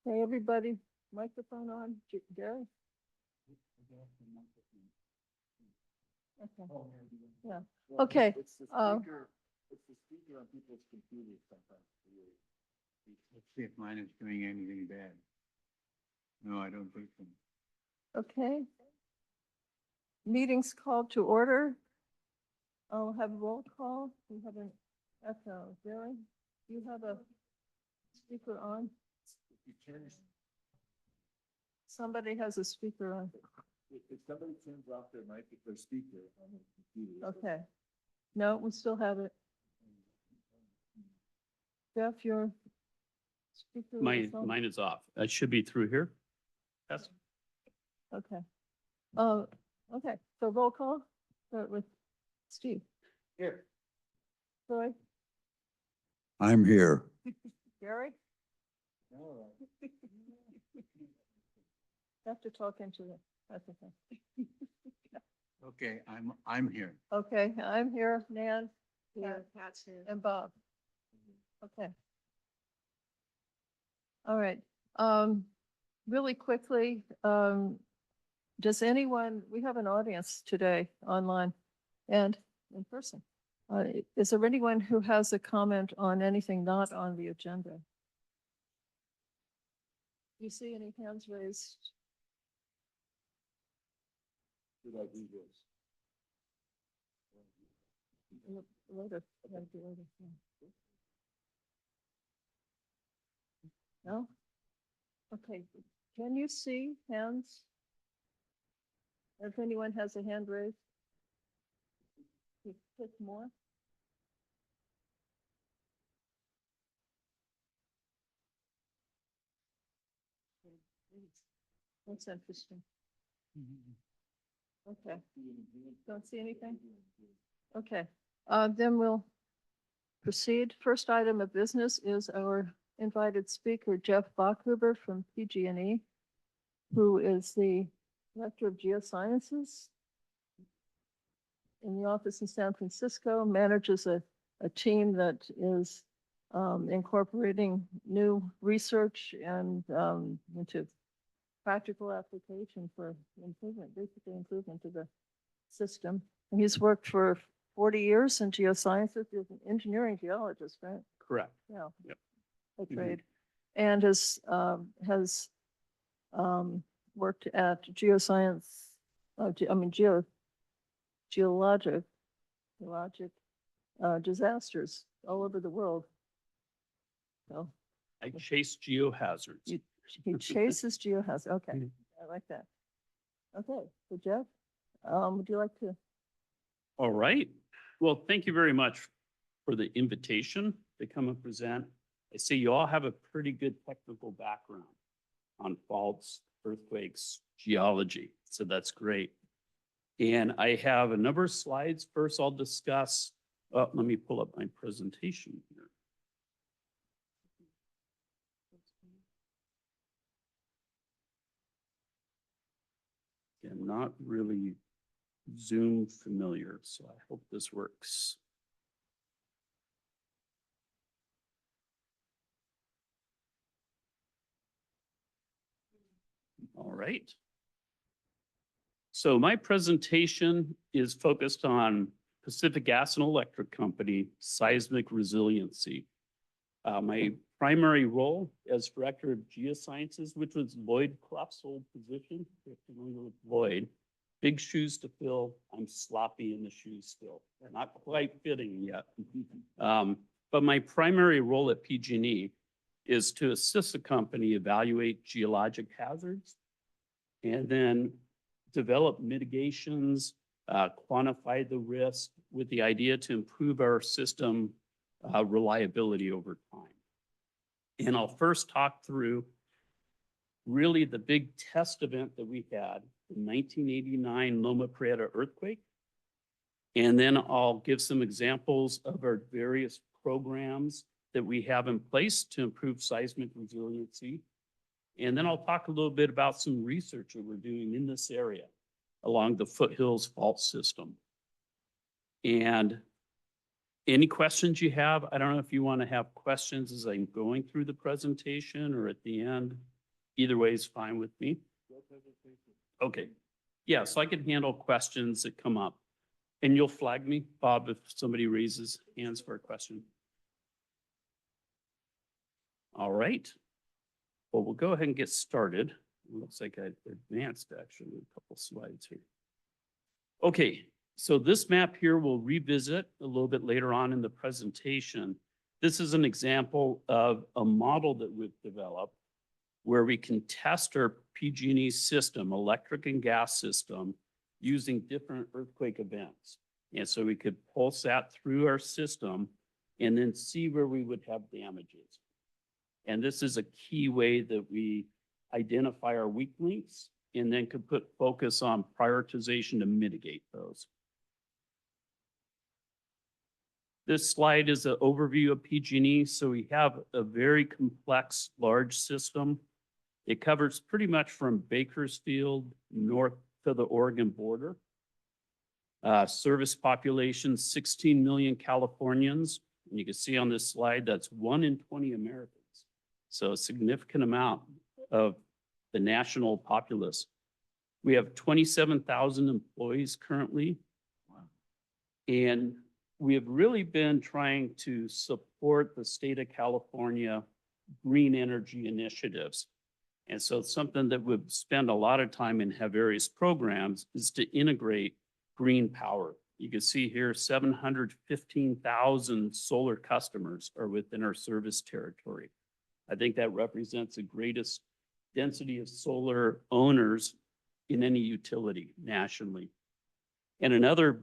Hey, everybody, microphone on, Gary? Okay, yeah, okay, It's the uh, speaker, it's the speaker on people's computers sometimes. Let's see if mine is doing anything bad. No, I don't think so. okay. Meetings called to order. I'll have a roll call. We have an echo. Gary, do you have a speaker on? If you turn, Somebody has a speaker on. if somebody turns off their mic, their speaker on the computer. Okay. No, we still have it. Jeff, your speaker is on? Mine is off. It should be through here. That's Okay. Okay, so roll call, start with Steve. Here. Troy, I'm here. Gary, All right. have to talk into it. That's okay. Okay, I'm here. Okay, I'm here, Nan, here, Pat's here. and Bob. Okay. All right, really quickly, does anyone, we have an audience today online and in person. Is there anyone who has a comment on anything not on the agenda? Do you see any hands raised? Should I do this? Later, later, later, yeah. No? Okay, can you see hands? If anyone has a hand raised? You click more? That's interesting. Okay, don't see anything? Okay, then we'll proceed. First item of business is our invited speaker, Jeff Bachhuber from PG&E, who is the Director of Geosciences in the office in San Francisco, manages a team that is incorporating new research and into practical application for improvement, basically improvement to the system. And he's worked for 40 years in geosciences. He's an engineering geologist, right? correct. Yeah. Yep. By Mhm. trade. And has worked at geoscience, geologic disasters all over the world. So I chase geohazards. You- he chases geohazards. Okay, Mhm. I like that. Okay, so Jeff, would you like to? All right. Well, thank you very much for the invitation to come and present. I see you all have a pretty good technical background on faults, earthquakes, geology. So that's great. And I have a number of slides. First, I'll discuss, let me pull up my presentation here. I'm not really Zoom familiar, so I hope this works. All right. So my presentation is focused on Pacific Gas and Electric Company seismic resiliency. My primary role as Director of Geosciences, which was Lloyd Clough's old position, if you're familiar with Lloyd. Big shoes to fill. I'm sloppy in the shoes still. They're not quite fitting yet. But my primary role at PG&E is to assist the company evaluate geologic hazards and then develop mitigations, quantify the risk with the idea to improve our system reliability over time. And I'll first talk through really the big test event that we had, the 1989 Loma Prieta earthquake. And then I'll give some examples of our various programs that we have in place to improve seismic resiliency. And then I'll talk a little bit about some research that we're doing in this area along the foothills fault system. And any questions you have, I don't know if you want to have questions as I'm going through the presentation or at the end. Either way is fine with me. Okay. Yeah, so I can handle questions that come up. And you'll flag me, Bob, if somebody raises hands for a question. All right. Well, we'll go ahead and get started. Looks like I advanced actually a couple slides here. Okay, so this map here we'll revisit a little bit later on in the presentation. This is an example of a model that we've developed where we can test our PG&E system, electric and gas system, using different earthquake events. And so we could pulse that through our system and then see where we would have damages. And this is a key way that we identify our weak links and then could put focus on prioritization to mitigate those. This slide is an overview of PG&E. So we have a very complex, large system. It covers pretty much from Bakersfield north to the Oregon border. Service population, 16 million Californians. And you can see on this slide, that's 1 in 20 Americans. So a significant amount of the national populace. We have 27,000 employees currently. And we have really been trying to support the state of California green energy initiatives. And so it's something that we've spent a lot of time and have various programs is to integrate green power. You can see here 715,000 solar customers are within our service territory. I think that represents the greatest density of solar owners in any utility nationally. And another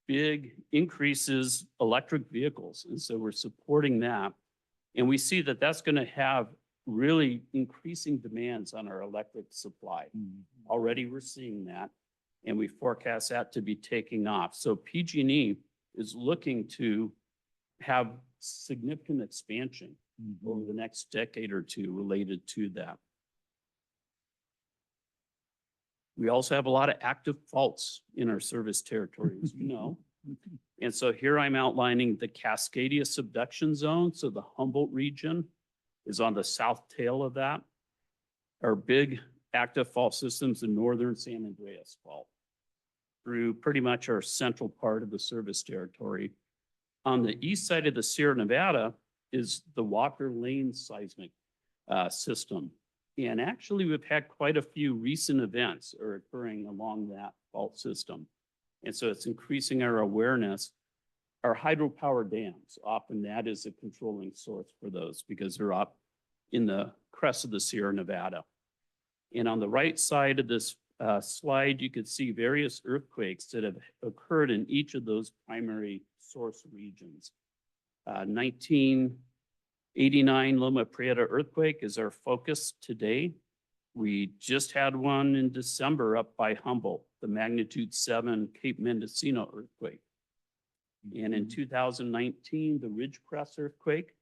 big increase is electric vehicles. And so we're supporting that. And we see that that's going to have really increasing demands on our electric supply. Already we're seeing that, and we forecast that to be taking off. So PG&E is looking to have significant expansion over the next decade or two related to that. We also have a lot of active faults in our service territory, as you know. And so here I'm outlining the Cascadia subduction zone. So the Humboldt region is on the south tail of that. Our big active fault systems, the northern San Andreas fault, through pretty much our central part of the service territory. On the east side of the Sierra Nevada is the Walker Lane seismic system. And actually, we've had quite a few recent events are occurring along that fault system. And so it's increasing our awareness. Our hydropower dams, often that is a controlling source for those because they're up in the crest of the Sierra Nevada. And on the right side of this slide, you could see various earthquakes that have occurred in each of those primary source regions. 1989 Loma Prieta earthquake is our focus today. We just had one in December up by Humboldt, the magnitude 7 Cape Mendocino earthquake. And in 2019, the Ridgecrest earthquake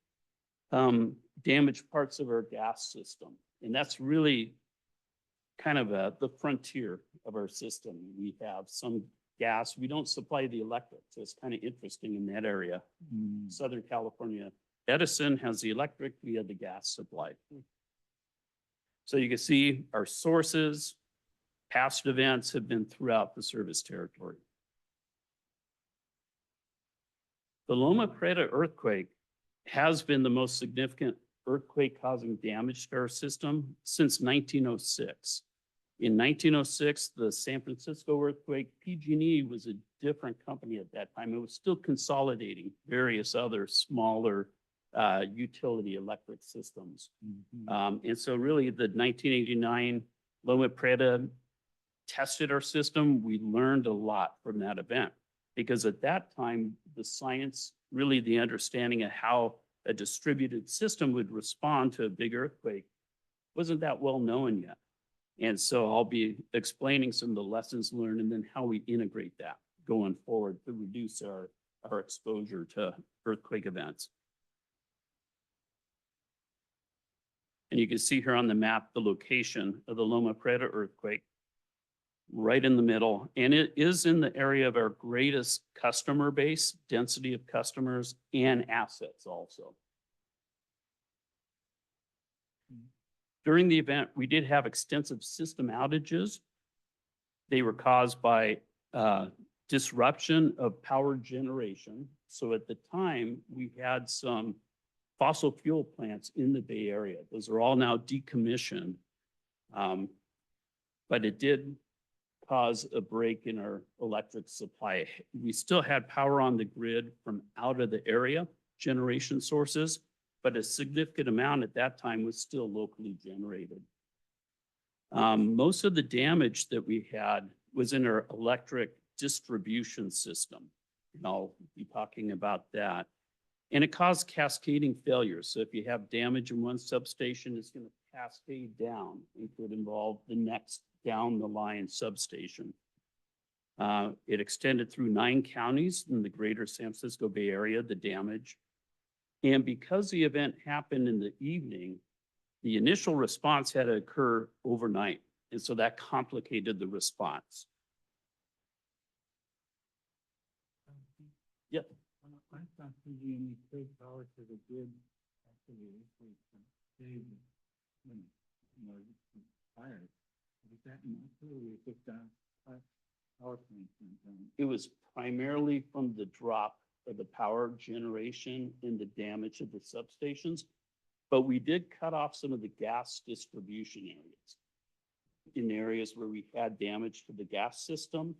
damaged parts of our gas system. And that's really kind of the frontier of our system. We have some gas. We don't supply the electric, so it's kind of interesting in that area. Southern California, Edison has the electric, we have the gas supply. So you can see our sources, past events have been throughout the service territory. The Loma Prieta earthquake has been the most significant earthquake causing damage to our system since 1906. In 1906, the San Francisco earthquake, PG&E was a different company at that time. It was still consolidating various other smaller utility electric systems. And so really the 1989 Loma Prieta tested our system. We learned a lot from that event because at that time, the science, really the understanding of how a distributed system would respond to a big earthquake wasn't that well known yet. And so I'll be explaining some of the lessons learned and then how we integrate that going forward to reduce our exposure to earthquake events. And you can see here on the map, the location of the Loma Prieta earthquake right in the middle. And it is in the area of our greatest customer base, density of customers and assets also. During the event, we did have extensive system outages. They were caused by disruption of power generation. So at the time, we had some fossil fuel plants in the Bay Area. Those are all now decommissioned. But it did cause a break in our electric supply. We still had power on the grid from out of the area generation sources, but a significant amount at that time was still locally generated. Most of the damage that we had was in our electric distribution system. And I'll be talking about that. And it caused cascading failures. So if you have damage in one substation, it's going to cascade down and could involve the next down the line substation. It extended through 9 counties in the greater San Francisco Bay Area, the damage. And because the event happened in the evening, the initial response had to occur overnight. And so that complicated the response. Yeah. I'm not thinking any trade power to the grid actually save, fires. Was that natural? We took down power plants. It was primarily from the drop of the power generation and the damage of the substations, but we did cut off some of the gas distribution areas. In areas where we had damage to the gas system,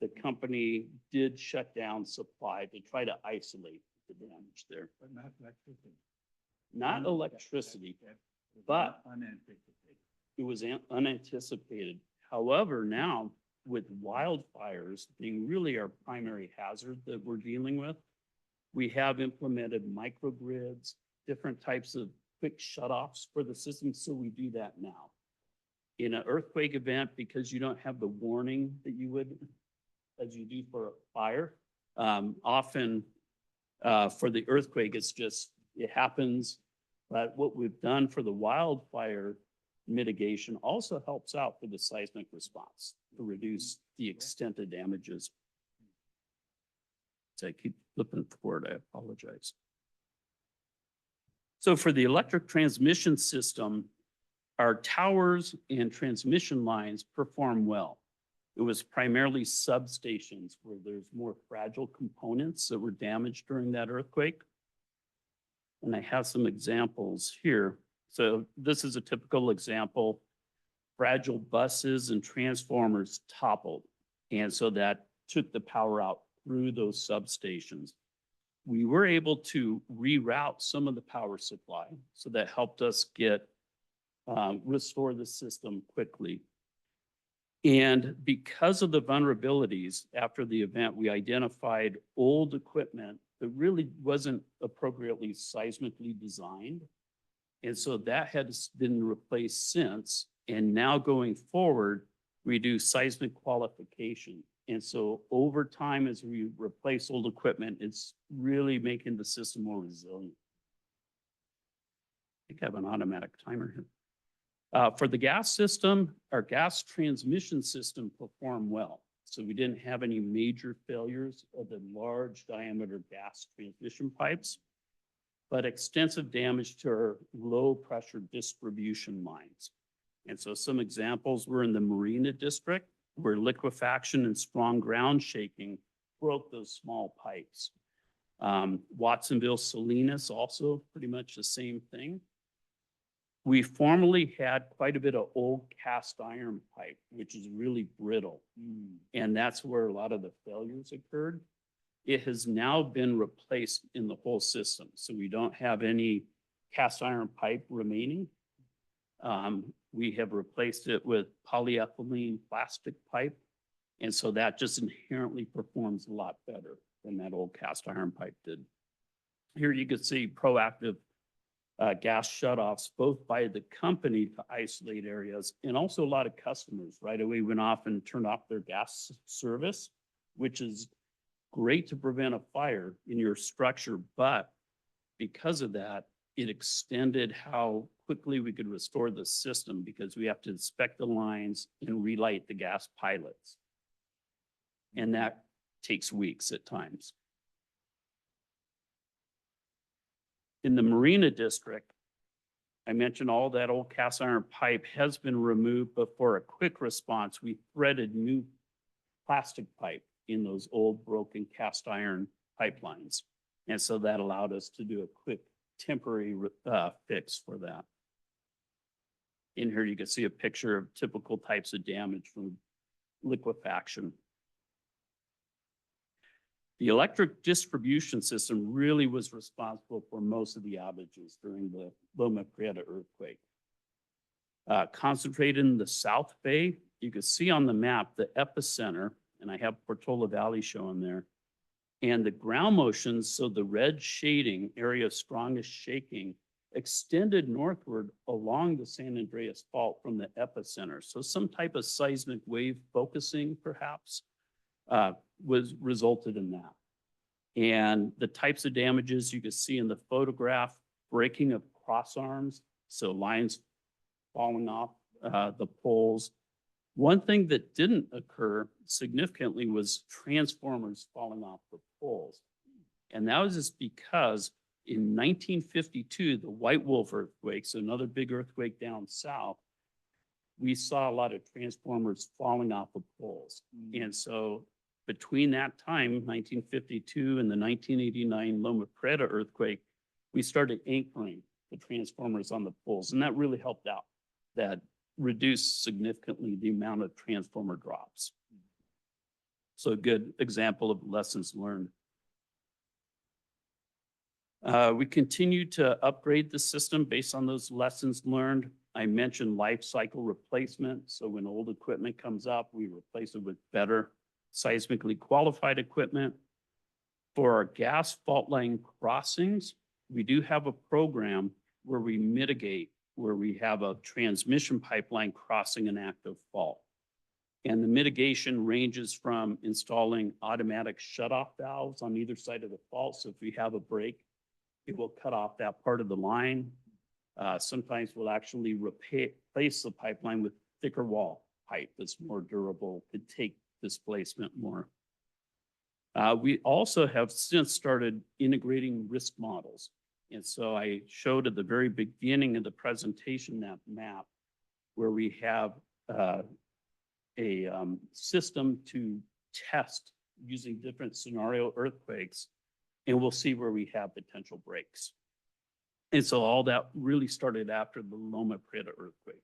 the company did shut down supply to try to isolate the damage there. But not electricity. Not electricity, but unanticipated. it was unanticipated. However, now with wildfires being really our primary hazard that we're dealing with, we have implemented microgrids, different types of quick shutoffs for the system. So we do that now. In an earthquake event, because you don't have the warning that you would, as you do for a fire, often for the earthquake, it's just, it happens. But what we've done for the wildfire mitigation also helps out for the seismic response to reduce the extent of damages. So I keep flipping forward, I apologize. So for the electric transmission system, our towers and transmission lines perform well. It was primarily substations where there's more fragile components that were damaged during that earthquake. And I have some examples here. So this is a typical example. Fragile buses and transformers toppled. And so that took the power out through those substations. We were able to reroute some of the power supply. So that helped us restore the system quickly. And because of the vulnerabilities after the event, we identified old equipment that really wasn't appropriately seismically designed. And so that has been replaced since. And now going forward, we do seismic qualification. And so over time, as we replace old equipment, it's really making the system more resilient. I think I have an automatic timer here. For the gas system, our gas transmission system performed well. So we didn't have any major failures of the large diameter gas transmission pipes, but extensive damage to our low pressure distribution lines. And so some examples were in the Marina district, where liquefaction and strong ground shaking broke those small pipes. Watsonville, Salinas, also pretty much the same thing. We formerly had quite a bit of old cast iron pipe, which is really brittle. And that's where a lot of the failures occurred. It has now been replaced in the whole system. So we don't have any cast iron pipe remaining. We have replaced it with polyethylene plastic pipe. And so that just inherently performs a lot better than that old cast iron pipe did. Here you can see proactive gas shutoffs, both by the company to isolate areas and also a lot of customers right away went off and turned off their gas service, which is great to prevent a fire in your structure. But because of that, it extended how quickly we could restore the system because we have to inspect the lines and relight the gas pilots. And that takes weeks at times. In the Marina district, I mentioned all that old cast iron pipe has been removed, but for a quick response, we threaded new plastic pipe in those old broken cast iron pipelines. And so that allowed us to do a quick temporary fix for that. In here, you can see a picture of typical types of damage from liquefaction. The electric distribution system really was responsible for most of the outages during the Loma Prieta earthquake. Concentrated in the South Bay, you can see on the map the epicenter, and I have Portola Valley shown there, and the ground motions, so the red shading, area of strongest shaking, extended northward along the San Andreas Fault from the epicenter. So some type of seismic wave focusing perhaps resulted in that. And the types of damages you can see in the photograph, breaking of cross arms, so lines falling off the poles. One thing that didn't occur significantly was transformers falling off the poles. And that was just because in 1952, the White Wolf earthquake, so another big earthquake down south, we saw a lot of transformers falling off of poles. And so between that time, 1952 and the 1989 Loma Prieta earthquake, we started anchoring the transformers on the poles, and that really helped out. That reduced significantly the amount of transformer drops. So a good example of lessons learned. We continue to upgrade the system based on those lessons learned. I mentioned life cycle replacement. So when old equipment comes up, we replace it with better seismically qualified equipment. For our gas fault line crossings, we do have a program where we mitigate, where we have a transmission pipeline crossing an active fault. And the mitigation ranges from installing automatic shutoff valves on either side of the fault. So if we have a break, it will cut off that part of the line. Sometimes we'll actually replace the pipeline with thicker wall pipe that's more durable, could take displacement more. We also have since started integrating risk models. And so I showed at the very beginning of the presentation that map where we have a system to test using different scenario earthquakes, and we'll see where we have potential breaks. And so all that really started after the Loma Prieta earthquake.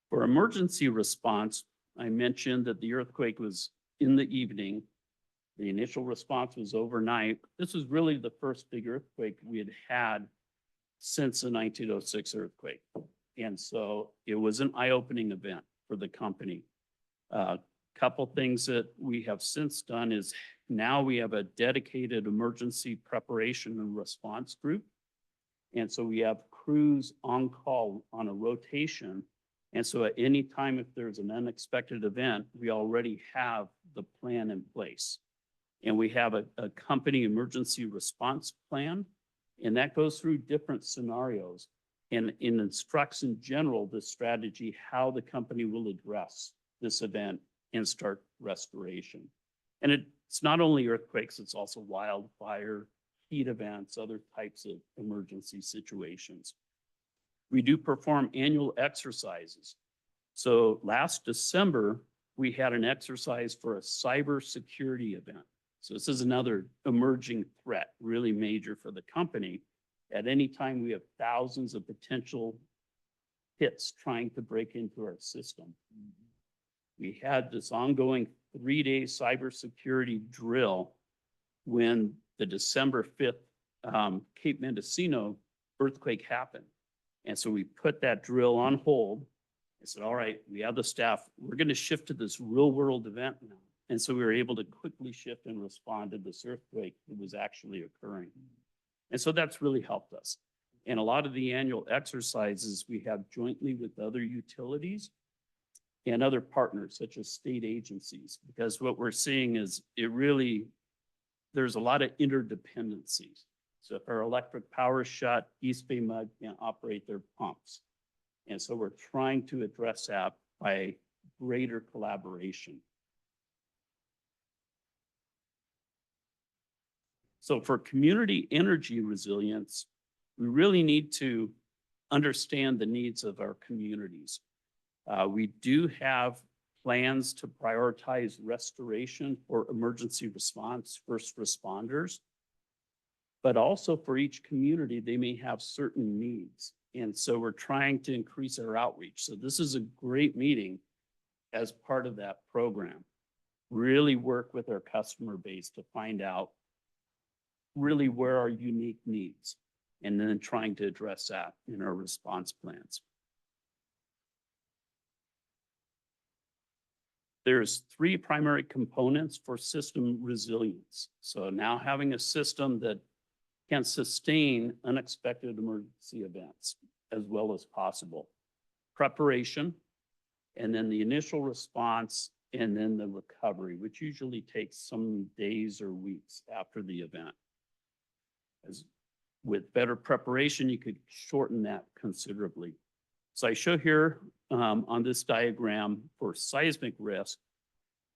For emergency response, I mentioned that the earthquake was in the evening. The initial response was overnight. This was really the first big earthquake we had had since the 1906 earthquake. And so it was an eye-opening event for the company. Couple things that we have since done is now we have a dedicated emergency preparation and response group. And so we have crews on call on a rotation. And so at any time, if there's an unexpected event, we already have the plan in place. And we have a company emergency response plan, and that goes through different scenarios and instructs in general the strategy, how the company will address this event and start restoration. And it's not only earthquakes, it's also wildfire, heat events, other types of emergency situations. We do perform annual exercises. So last December, we had an exercise for a cybersecurity event. So this is another emerging threat, really major for the company. At any time, we have thousands of potential hits trying to break into our system. We had this ongoing 3-day cybersecurity drill when the December 5th Cape Mendocino earthquake happened. And so we put that drill on hold and said, all right, we have the staff, we're going to shift to this real world event now. And so we were able to quickly shift and respond to this earthquake that was actually occurring. And so that's really helped us. And a lot of the annual exercises we have jointly with other utilities and other partners such as state agencies, because what we're seeing is there's a lot of interdependencies. So if our electric power is shut, East Bay Mud can't operate their pumps. And so we're trying to address that by greater collaboration. So for community energy resilience, we really need to understand the needs of our communities. We do have plans to prioritize restoration for emergency response first responders. But also for each community, they may have certain needs. And so we're trying to increase our outreach. So this is a great meeting as part of that program. Really work with our customer base to find out really where our unique needs, and then trying to address that in our response plans. There's three primary components for system resilience. So now having a system that can sustain unexpected emergency events as well as possible. Preparation, and then the initial response, and then the recovery, which usually takes some days or weeks after the event. As with better preparation, you could shorten that considerably. So I show here on this diagram for seismic risk,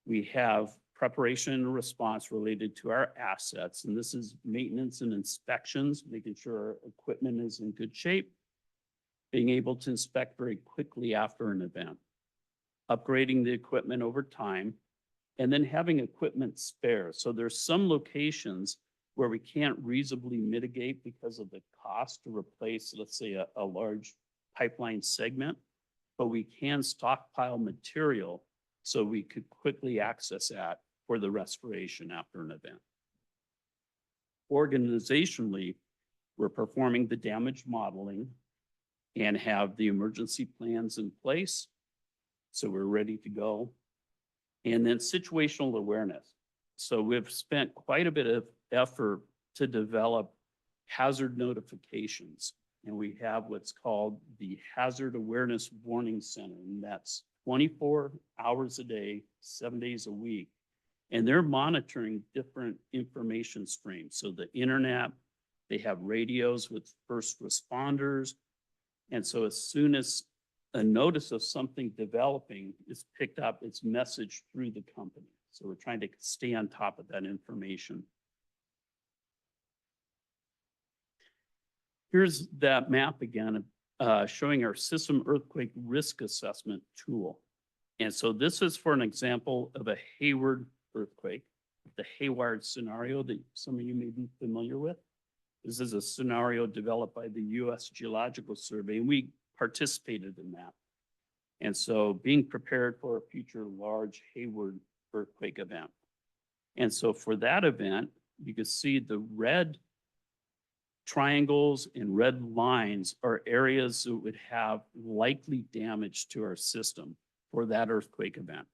we have preparation and response related to our assets. And this is maintenance and inspections, making sure our equipment is in good shape, being able to inspect very quickly after an event, upgrading the equipment over time, and then having equipment spare. So there's some locations where we can't reasonably mitigate because of the cost to replace, let's say, a large pipeline segment, but we can stockpile material so we could quickly access that for the restoration after an event. Organizationally, we're performing the damage modeling and have the emergency plans in place. So we're ready to go. And then situational awareness. So we've spent quite a bit of effort to develop hazard notifications. And we have what's called the Hazard Awareness Warning Center. And that's 24 hours a day, 7 days a week. And they're monitoring different information streams. So the internet, they have radios with first responders. And so as soon as a notice of something developing is picked up, it's messaged through the company. So we're trying to stay on top of that information. Here's that map again, showing our system earthquake risk assessment tool. And so this is for an example of a Hayward earthquake, the Hayward scenario that some of you may be familiar with. This is a scenario developed by the U.S. Geological Survey, and we participated in that. And so being prepared for a future large Hayward earthquake event. And so for that event, you can see the red triangles and red lines are areas that would have likely damage to our system for that earthquake event.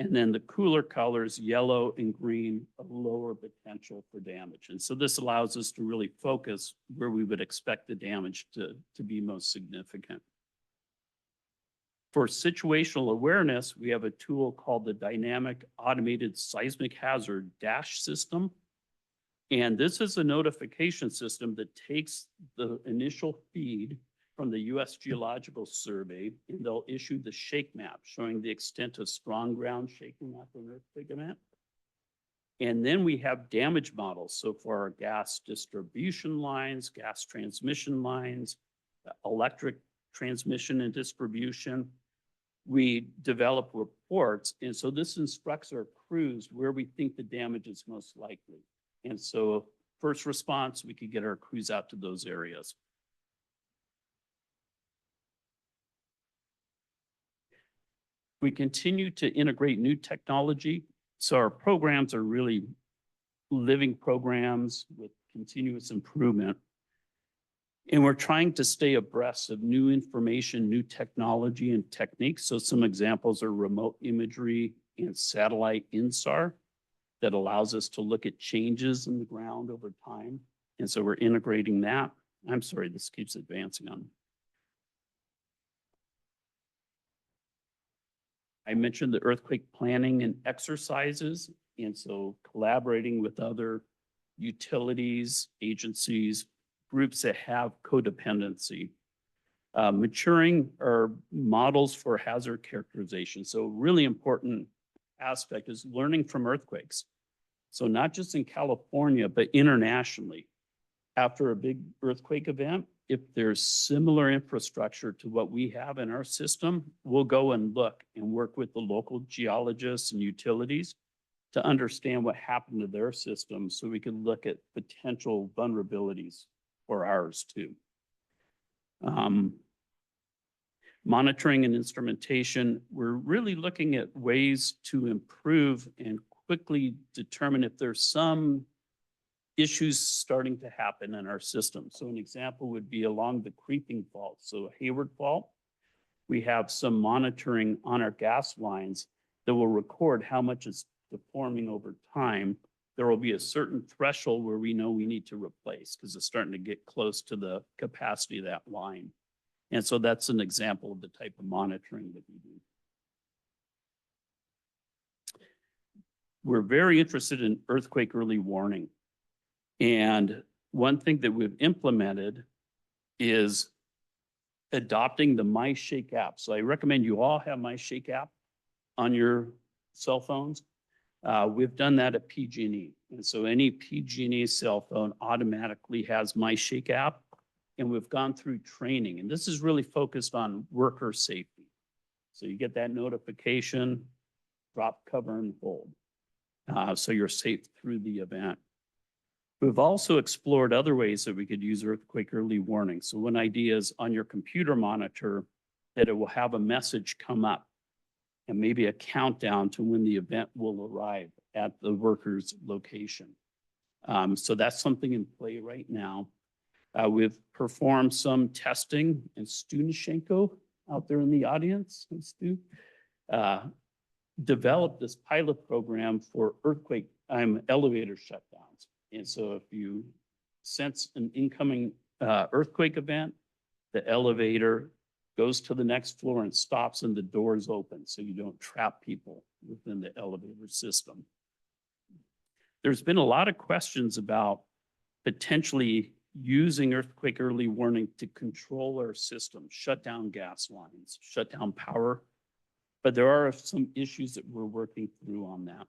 And then the cooler colors, yellow and green, a lower potential for damage. And so this allows us to really focus where we would expect the damage to be most significant. For situational awareness, we have a tool called the Dynamic Automated Seismic Hazard Dash System. And this is a notification system that takes the initial feed from the U.S. Geological Survey, and they'll issue the shake map showing the extent of strong ground shaking after an earthquake event. And then we have damage models. So for our gas distribution lines, gas transmission lines, electric transmission and distribution, we develop reports. And so this instructs our crews where we think the damage is most likely. And so first response, we could get our crews out to those areas. We continue to integrate new technology. So our programs are really living programs with continuous improvement. And we're trying to stay abreast of new information, new technology and techniques. So some examples are remote imagery and satellite INSAR that allows us to look at changes in the ground over time. And so we're integrating that. I'm sorry, this keeps advancing on. I mentioned the earthquake planning and exercises. And so collaborating with other utilities, agencies, groups that have codependency. Maturing our models for hazard characterization. So really important aspect is learning from earthquakes. So not just in California, but internationally. after a big earthquake event, if there's similar infrastructure to what we have in our system, we'll go and look and work with the local geologists and utilities to understand what happened to their system so we can look at potential vulnerabilities for ours too. Monitoring and instrumentation, we're really looking at ways to improve and quickly determine if there's some issues starting to happen in our system. So an example would be along the creeping fault. So Hayward Fault, we have some monitoring on our gas lines that will record how much is deforming over time. There will be a certain threshold where we know we need to replace because it's starting to get close to the capacity of that line. And so that's an example of the type of monitoring that we do. We're very interested in earthquake early warning. And one thing that we've implemented is adopting the MyShake app. So I recommend you all have MyShake app on your cell phones. We've done that at PG&E. And so any PG&E cell phone automatically has MyShake app. And we've gone through training. And this is really focused on worker safety. So you get that notification, drop, cover, and hold. So you're safe through the event. We've also explored other ways that we could use earthquake early warning. So one idea is on your computer monitor that it will have a message come up and maybe a countdown to when the event will arrive at the worker's location. So that's something in play right now. We've performed some testing, and Stu Nishenko out there in the audience, Stu, developed this pilot program for earthquake elevator shutdowns. And so if you sense an incoming earthquake event, the elevator goes to the next floor and stops and the doors open so you don't trap people within the elevator system. There's been a lot of questions about potentially using earthquake early warning to control our system, shut down gas lines, shut down power. But there are some issues that we're working through on that.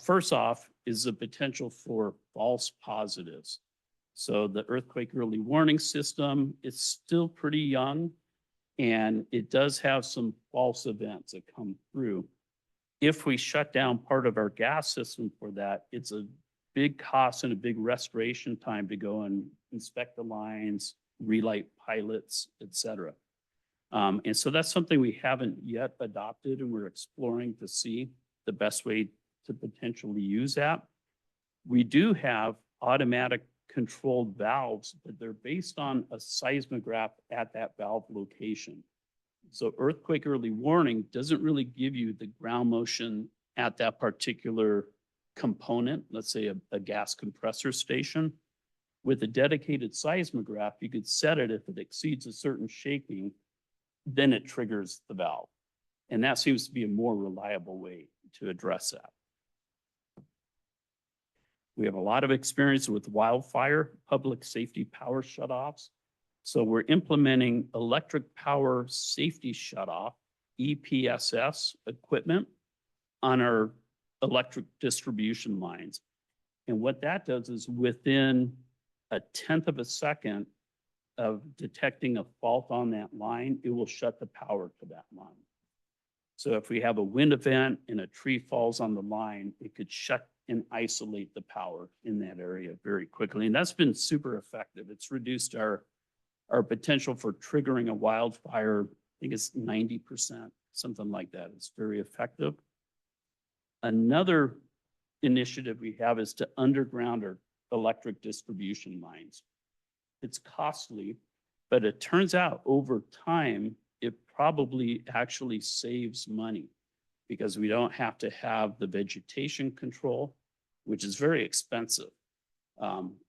First off is the potential for false positives. So the earthquake early warning system is still pretty young, and it does have some false events that come through. If we shut down part of our gas system for that, it's a big cost and a big restoration time to go and inspect the lines, relight pilots, et cetera. And so that's something we haven't yet adopted, and we're exploring to see the best way to potentially use that. We do have automatic controlled valves, but they're based on a seismograph at that valve location. So earthquake early warning doesn't really give you the ground motion at that particular component, let's say a gas compressor station. With a dedicated seismograph, you could set it if it exceeds a certain shaking, then it triggers the valve. And that seems to be a more reliable way to address that. We have a lot of experience with wildfire, public safety power shutoffs. So we're implementing electric power safety shutoff, EPSS equipment on our electric distribution lines. And what that does is within a 1/10 of a second of detecting a fault on that line, it will shut the power to that line. So if we have a wind event and a tree falls on the line, it could shut and isolate the power in that area very quickly. And that's been super effective. It's reduced our potential for triggering a wildfire. I think it's 90%, something like that. It's very effective. Another initiative we have is to underground our electric distribution lines. It's costly, but it turns out over time, it probably actually saves money because we don't have to have the vegetation control, which is very expensive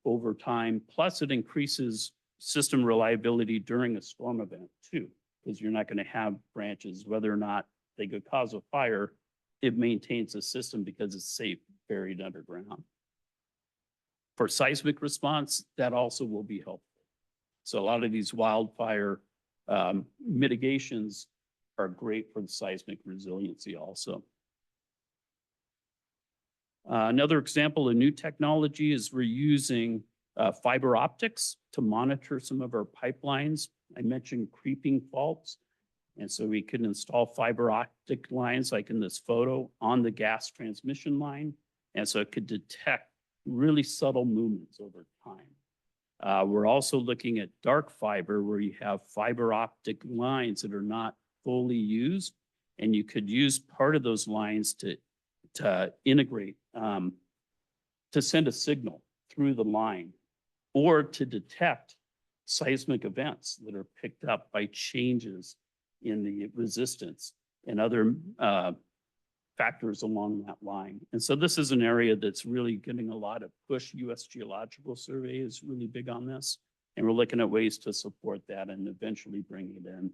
over time. Plus it increases system reliability during a storm event too, because you're not going to have branches, whether or not they could cause a fire, it maintains the system because it's safe buried underground. For seismic response, that also will be helpful. So a lot of these wildfire mitigations are great for the seismic resiliency also. Another example of new technology is we're using fiber optics to monitor some of our pipelines. I mentioned creeping faults. And so we could install fiber optic lines like in this photo on the gas transmission line. And so it could detect really subtle movements over time. We're also looking at dark fiber where you have fiber optic lines that are not fully used. And you could use part of those lines to integrate, to send a signal through the line or to detect seismic events that are picked up by changes in the resistance and other factors along that line. And so this is an area that's really getting a lot of push. U.S. Geological Survey is really big on this. And we're looking at ways to support that and eventually bring it in.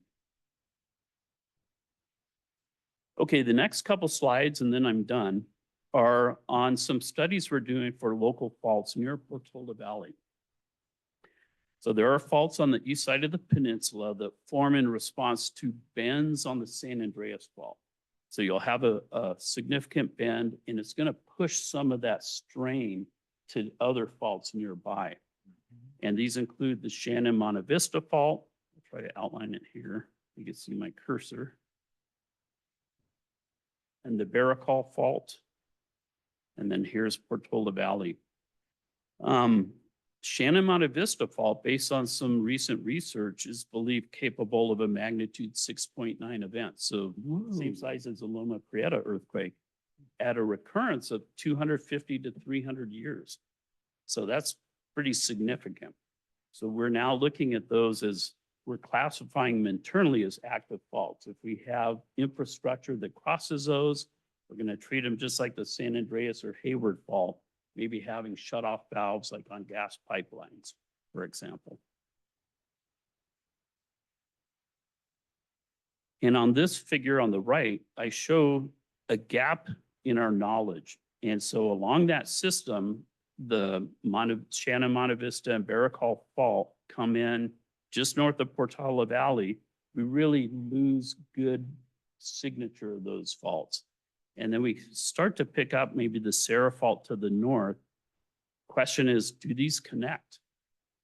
Okay, the next couple slides, and then I'm done, are on some studies we're doing for local faults near Portola Valley. So there are faults on the east side of the peninsula that form in response to bends on the San Andreas Fault. So you'll have a significant bend and it's going to push some of that strain to other faults nearby. And these include the Shannon Monte Vista Fault. I'll try to outline it here. You can see my cursor. And the Baracol Fault. And then here's Portola Valley. Shannon Monte Vista Fault, based on some recent research, is believed capable of a magnitude 6.9 event. So same size as the Loma Prieta earthquake at a recurrence of 250 to 300 years. So that's pretty significant. So we're now looking at those as we're classifying them internally as active faults. If we have infrastructure that crosses those, we're going to treat them just like the San Andreas or Hayward Fault, maybe having shut-off valves like on gas pipelines, for example. And on this figure on the right, I show a gap in our knowledge. And so along that system, the Shannon Monte Vista and Baracol Fault come in just north of Portola Valley. We really lose good signature of those faults. And then we start to pick up maybe the Sarah Fault to the north. Question is, do these connect?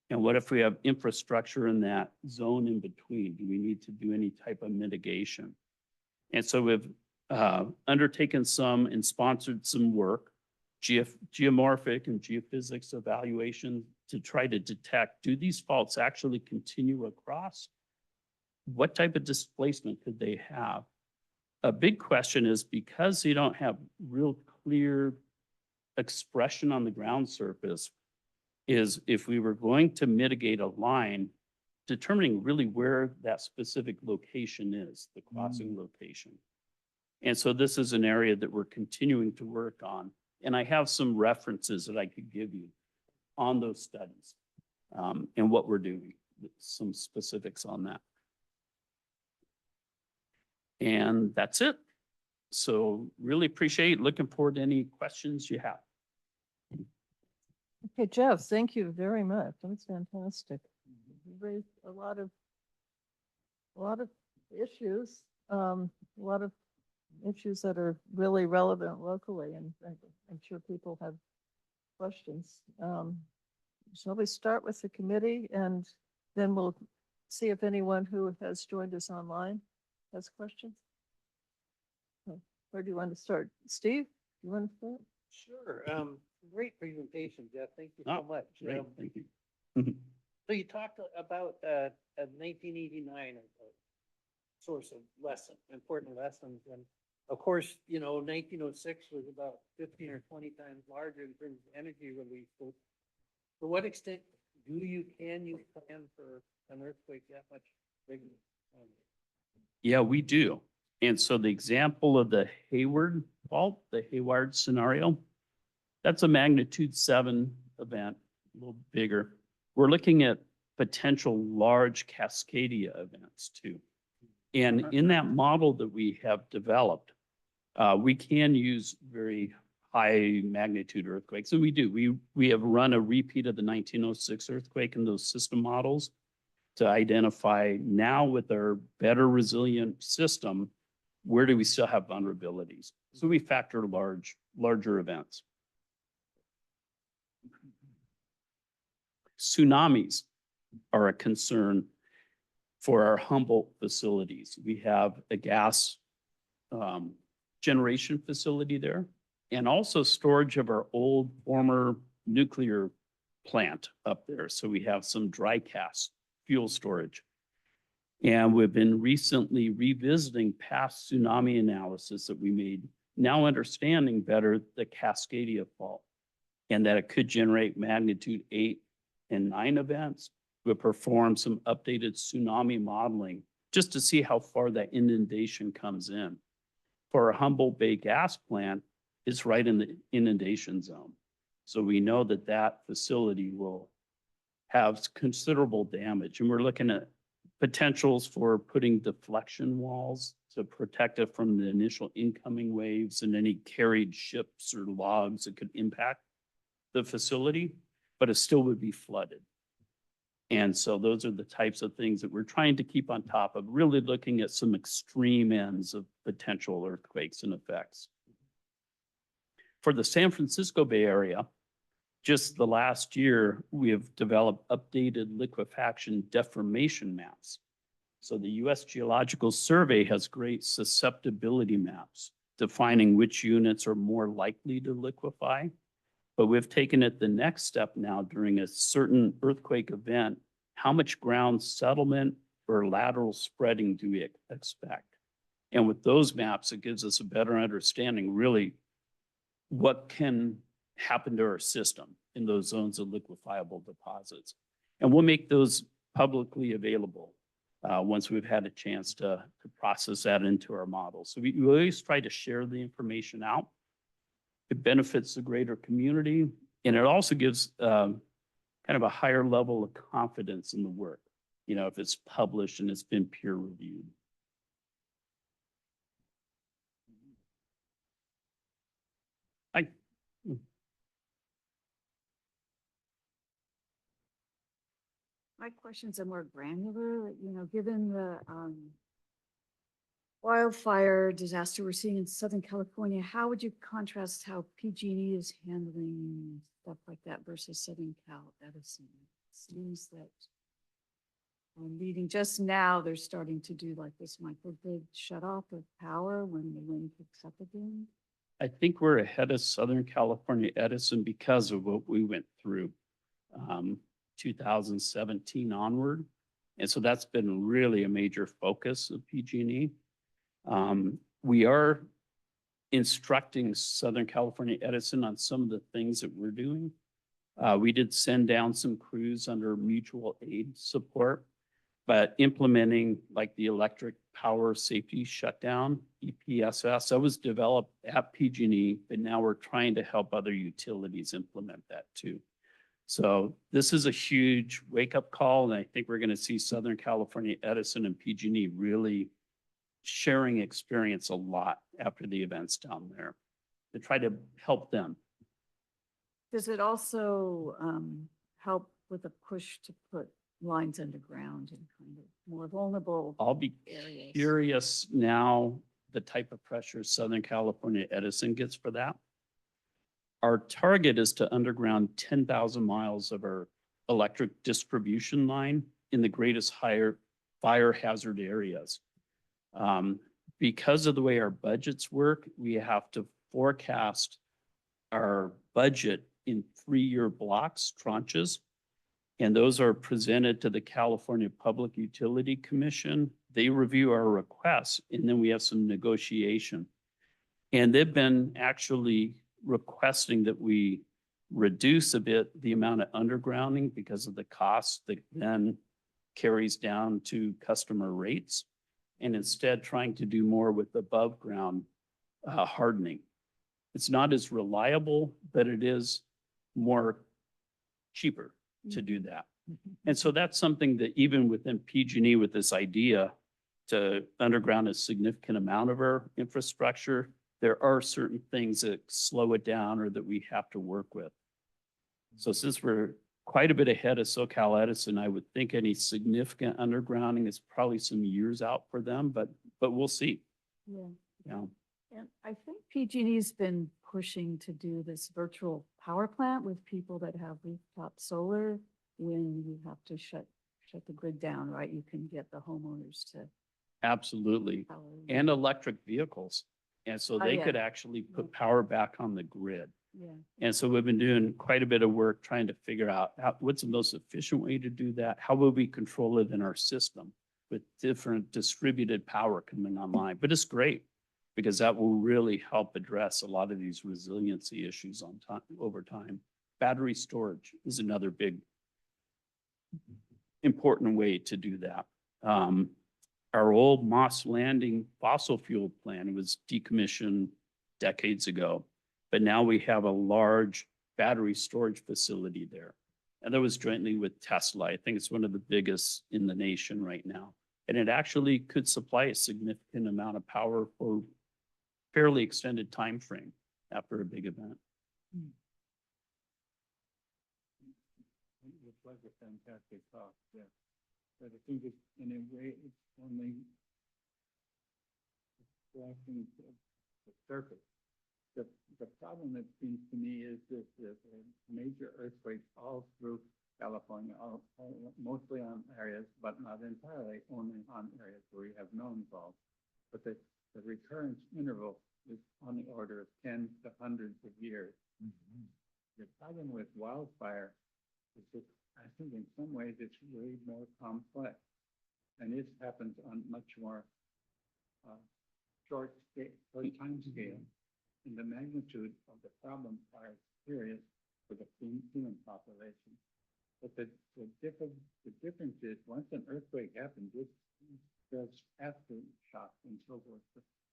And what if we have infrastructure in that zone in between? Do we need to do any type of mitigation? And so we've undertaken some and sponsored some work, geomorphic and geophysics evaluation to try to detect, do these faults actually continue across? What type of displacement could they have? A big question is because you don't have real clear expression on the ground surface, is if we were going to mitigate a line, determining really where that specific location is, the crossing location. And so this is an area that we're continuing to work on. And I have some references that I could give you on those studies and what we're doing, some specifics on that. And that's it. So really appreciate, looking forward to any questions you have. Okay, Jeff, thank you very much. That's fantastic. You raised a lot of issues, a lot of issues that are really relevant locally, and I'm sure people have questions. Shall we start with the committee, and then we'll see if anyone who has joined us online has questions? Where do you want to start? Steve, you want to start? Sure. Great presentation, Jeff. Thank you Oh, so much. Great, thank you. So you talked about 1989 as a source of important lessons. And of course, 1906 was about 15 or 20 times larger in terms of energy release. So to what extent can you plan for an earthquake that much bigger? Yeah, we do. And so the example of the Hayward Fault, the Hayward scenario, that's a magnitude 7 event, a little bigger. We're looking at potential large Cascadia events too. And in that model that we have developed, we can use very high magnitude earthquakes. And we do. We have run a repeat of the 1906 earthquake in those system models to identify now with our better resilient system, where do we still have vulnerabilities? So we factor larger events. Tsunamis are a concern for our Humboldt facilities. We have a gas generation facility there, and also storage of our old former nuclear plant up there. So we have some dry cast fuel storage. And we've been recently revisiting past tsunami analysis that we made, now understanding better the Cascadia fault, and that it could generate magnitude 8 and 9 events. We'll perform some updated tsunami modeling just to see how far that inundation comes in. For our Humboldt Bay gas plant, it's right in the inundation zone. So we know that that facility will have considerable damage. And we're looking at potentials for putting deflection walls to protect it from the initial incoming waves and any carried ships or logs that could impact the facility, but it still would be flooded. And so those are the types of things that we're trying to keep on top of, really looking at some extreme ends of potential earthquakes and effects. For the San Francisco Bay Area, just the last year, we have developed updated liquefaction deformation maps. So the U.S. Geological Survey has great susceptibility maps defining which units are more likely to liquefy. But we've taken it the next step now during a certain earthquake event. How much ground settlement or lateral spreading do we expect? And with those maps, it gives us a better understanding really what can happen to our system in those zones of liquefiable deposits. And we'll make those publicly available once we've had a chance to process that into our model. So we always try to share the information out. It benefits the greater community, and it also gives kind of a higher level of confidence in the work, you know, if it's published and it's been peer reviewed. My questions are more granular, given the wildfire disaster we're seeing in Southern California, how would you contrast how PG&E is handling stuff like that versus Southern Cal Edison? It seems that leading just now, they're starting to do like this microgrid shut off of power when the wind picks up again. I think we're ahead of Southern California Edison because of what we went through 2017 onward. And so that's been really a major focus of PG&E. We are instructing Southern California Edison on some of the things that we're doing. We did send down some crews under mutual aid support, but implementing like the electric power safety shutdown, EPSS, that was developed at PG&E, but now we're trying to help other utilities implement that too. So this is a huge wake-up call, and I think we're going to see Southern California Edison and PG&E really sharing experience a lot after the events down there to try to help them. Does it also help with a push to put lines underground in kind of more vulnerable I'll be areas? curious now the type of pressure Southern California Edison gets for that. Our target is to underground 10,000 miles of our electric distribution line in the greatest fire hazard areas. Because of the way our budgets work, we have to forecast our budget in 3-year blocks, tranches, and those are presented to the California Public Utility Commission. They review our requests, and then we have some negotiation. And they've been actually requesting that we reduce a bit the amount of undergrounding because of the cost that then carries down to customer rates, and instead trying to do more with above ground hardening. It's not as reliable, but it is more cheaper to do that. And so that's something that even within PG&E with this idea to underground a significant amount of our infrastructure, there are certain things that slow it down or that we have to work with. So since we're quite a bit ahead of SoCal Edison, I would think any significant undergrounding is probably some years out for them, but we'll see. Yeah. Yeah. And I think PG&E's been pushing to do this virtual power plant with people that have rooftop solar when you have to shut the grid down, right? You can get the homeowners to Absolutely. power. And electric vehicles. And so Oh, they yeah. could actually put power back on the grid. Yeah, And so we've been doing quite a bit of work trying to figure out what's the most efficient way to do that? How will we control it in our system with different distributed power coming online? But it's great because that will really help address a lot of these resiliency issues on time, over time. Battery storage is another big important way to do that. Our old Moss Landing fossil fuel plant was decommissioned decades ago, but now we have a large battery storage facility there. And that was jointly with Tesla. I think it's one of the biggest in the nation right now. And it actually could supply a significant amount of power for fairly extended time frame after a big event. It was a fantastic talk, yeah. But I think it's, in a way, it's only scratching the surface. The problem, it seems to me, is that the major earthquakes all through California, mostly on areas, but not entirely, only on areas where we have known faults. But the recurrence interval is on the order of tens to hundreds of years. The problem with wildfire is that I think in some ways it's way more complex. And it happens on much more short time scale. And the magnitude of the problems are serious for the human population. But the difference is once an earthquake happens, there's aftershocks and so forth.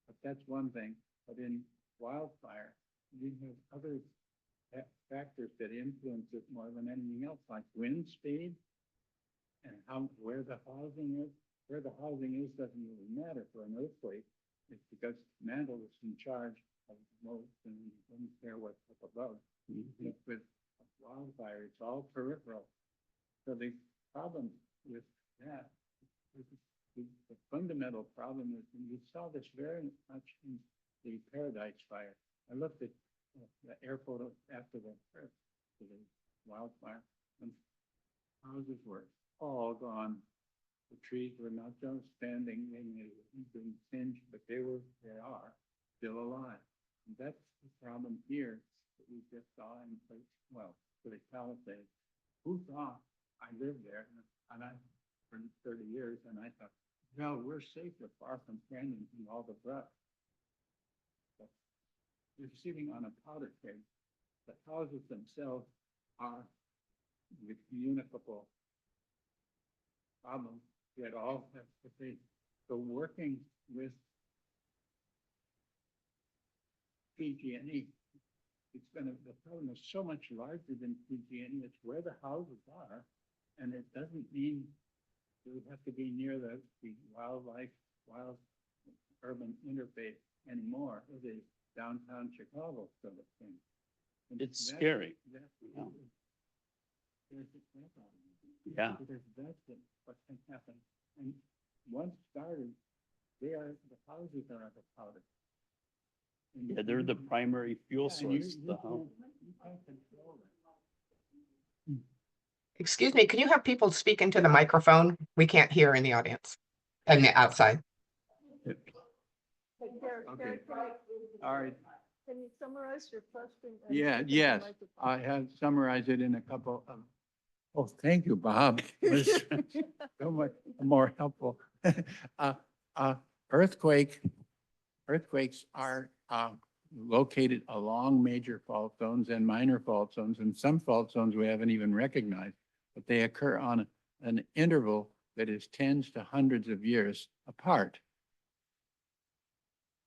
But that's one thing. But in wildfire, we have other factors that influence it more than anything else, like wind speed and where the housing is. Where the housing is doesn't really matter for an earthquake. It's because mantle is in charge of most and doesn't care what's up above. With wildfire, it's all peripheral. So the problem with that is the fundamental problem is, and you saw this very much in the Paradise Fire. I looked at the air photos after the wildfire, and houses were all gone. The trees were not just standing, they may have been singed, but they are still alive. And that's the problem here that we just saw in place, well, for the Palisades. Who thought? I lived there and I for 30 years, and I thought, no, we're safer far from canyons and all the brush. But you're sitting on a powder keg. The houses themselves are with municipal problems that all have to face. So working with PG&E, the problem is so much larger than PG&E. It's where the houses are, and it doesn't mean you have to be near the wild urban interface anymore. It is downtown Chicago sort of thing. And It's scary. Yeah. Yeah. Because that's what can happen. And once started, the houses are at the powder. And Yeah, they're the primary fuel yeah, and you source, the home. can't control that. Excuse me, can you have people speak into the microphone? We can't hear in the audience and the outside. Hey, Derek, Okay. Derek, All right. can you summarize your question? and Yeah, speak into the yes, microphone? I have summarized it in a couple of, oh, thank you, Bob. It was so much more helpful. Earthquakes are located along major fault zones and minor fault zones, and some fault zones we haven't even recognized, but they occur on an interval that is tens to hundreds of years apart.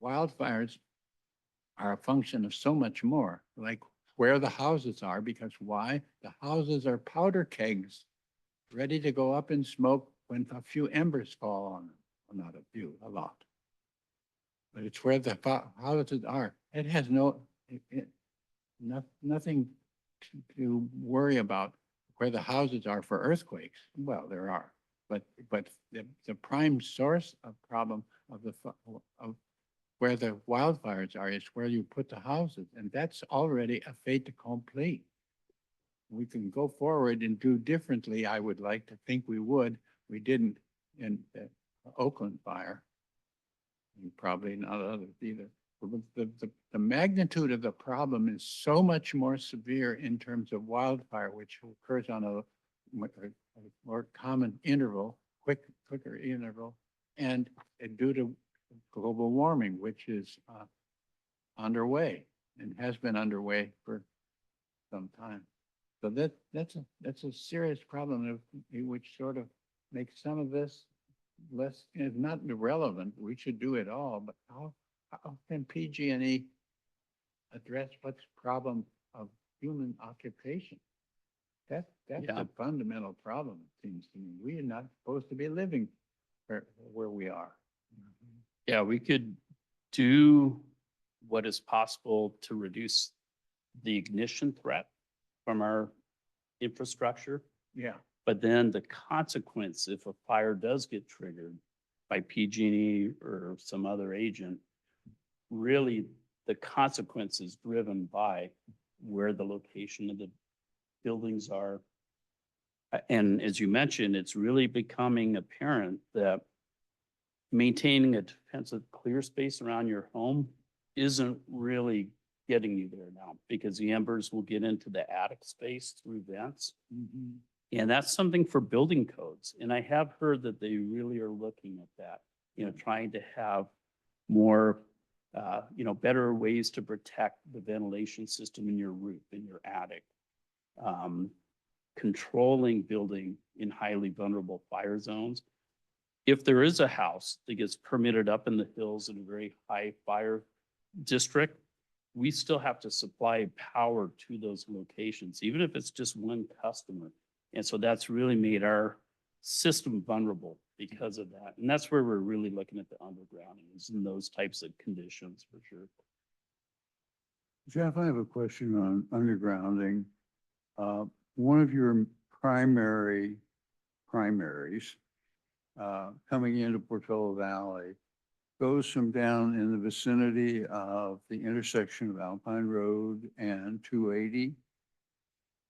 Wildfires are a function of so much more, like where the houses are, because why? The houses are powder kegs, ready to go up in smoke when a few embers fall on them. Well, not a few, a lot. But it's where the houses are. It has nothing to worry about where the houses are for earthquakes. Well, there are, but the prime source of problem of where the wildfires are is where you put the houses, and that's already a fait accompli. we can go forward and do differently. I would like to think we would. We didn't in the Oakland fire. And probably not others either. But the magnitude of the problem is so much more severe in terms of wildfire, which occurs on a more common interval, quicker interval, and due to global warming, which is underway and has been underway for some time. So that's a serious problem which sort of makes some of this less, if not irrelevant. We should do it all, but how can PG&E address what's problem of human occupation? That's Yeah. a fundamental problem, it seems to me. We are not supposed to be living where we are. Yeah, we could do what is possible to reduce the ignition threat from our infrastructure. Yeah. But then the consequence, if a fire does get triggered by PG&E or some other agent, really the consequence is driven by where the location of the buildings are. And as you mentioned, it's really becoming apparent that maintaining a defensive clear space around your home isn't really getting you there now, because the embers will get into the attic space through vents. And that's something for building codes. And I have heard that they really are looking at that, trying to have more, better ways to protect the ventilation system in your roof, in your attic. Controlling building in highly vulnerable fire zones. If there is a house that gets permitted up in the hills in a very high fire district, we still have to supply power to those locations, even if it's just one customer. And so that's really made our system vulnerable because of that. And that's where we're really looking at the undergrounding, is in those types of conditions for sure. Jeff, I have a question on undergrounding. One of your primaries coming into Portola Valley goes from down in the vicinity of the intersection of Alpine Road and 280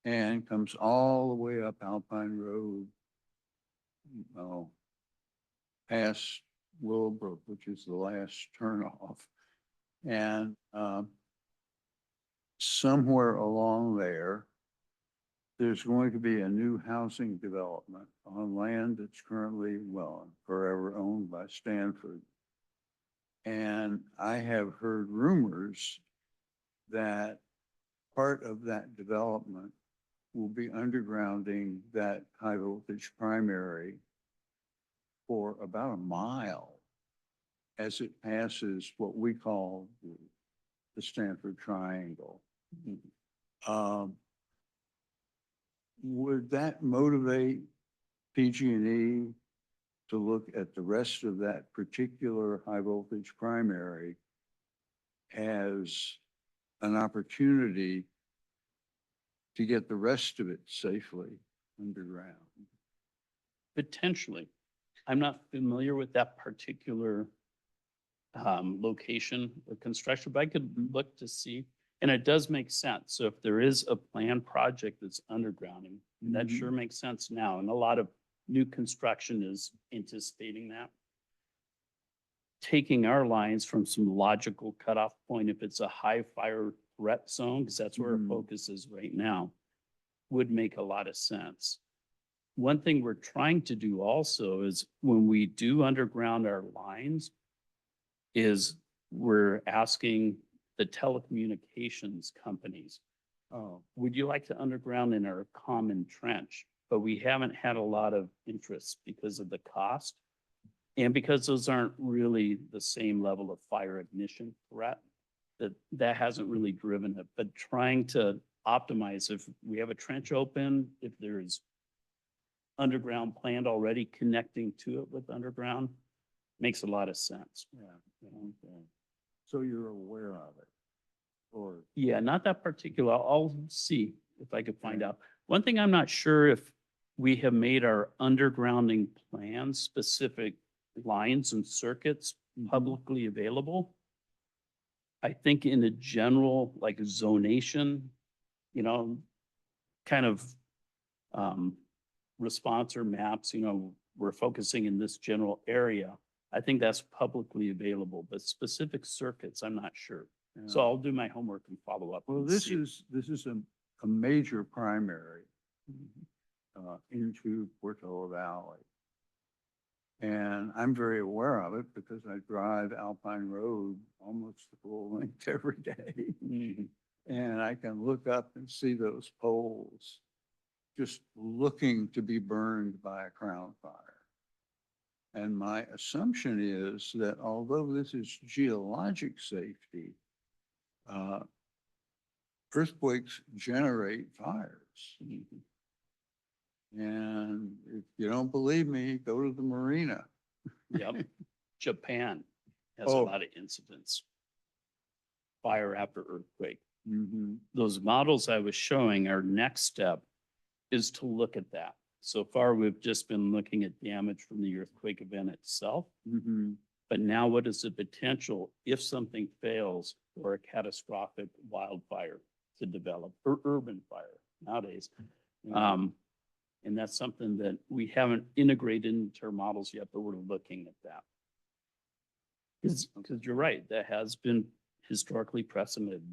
and comes all the way up Alpine Road, past Willowbrook, which is the last turnoff. And somewhere along there, there's going to be a new housing development on land that's currently, forever owned by Stanford. And I have heard rumors that part of that development will be undergrounding that high voltage primary for about a mile as it passes what we call the Stanford Triangle. Would that motivate PG&E to look at the rest of that particular high voltage primary as an opportunity to get the rest of it safely underground? Potentially. I'm not familiar with that particular location or construction, but I could look to see. And it does make sense. So if there is a planned project that's undergrounding, that sure makes sense now. And a lot of new construction is anticipating that. Taking our lines from some logical cutoff point, if it's a high fire threat zone, because that's where our focus is right now, would make a lot of sense. One thing we're trying to do also is when we do underground our lines, is we're asking the telecommunications companies, would you like to underground in our common trench? But we haven't had a lot of interest because of the cost and because those aren't really the same level of fire ignition threat. That hasn't really driven it, but trying to optimize, if we have a trench open, if there's underground planned already connecting to it with underground, makes a lot of sense. Okay. So you're aware of it? Or Yeah, not that particular. I'll see if I could find out. One thing I'm not sure if we have made our undergrounding plans, specific lines and circuits publicly available. I think in a general like zonation, kind of response or maps, we're focusing in this general area. I think that's publicly available, but specific circuits, I'm not sure. So Yeah. I'll do my homework and follow up. Well, and this see. is a major primary into Portola Valley. And I'm very aware of it because I drive Alpine Road almost the full length every day. Mhm. And I can look up and see those poles just looking to be burned by a crown fire. And my assumption is that although this is geologic safety, earthquakes generate fires. And if you don't believe me, go to the marina. Yep. Japan has a Oh. lot of incidents. Fire after earthquake. Mhm. Those models I was showing, our next step is to look at that. So far, we've just been looking at damage from the earthquake event itself. Mhm. But now what is the potential if something fails for a catastrophic wildfire to develop or urban fire nowadays? And that's something that we haven't integrated into our models yet, but we're looking at that. Because you're right, that has been historically precedented.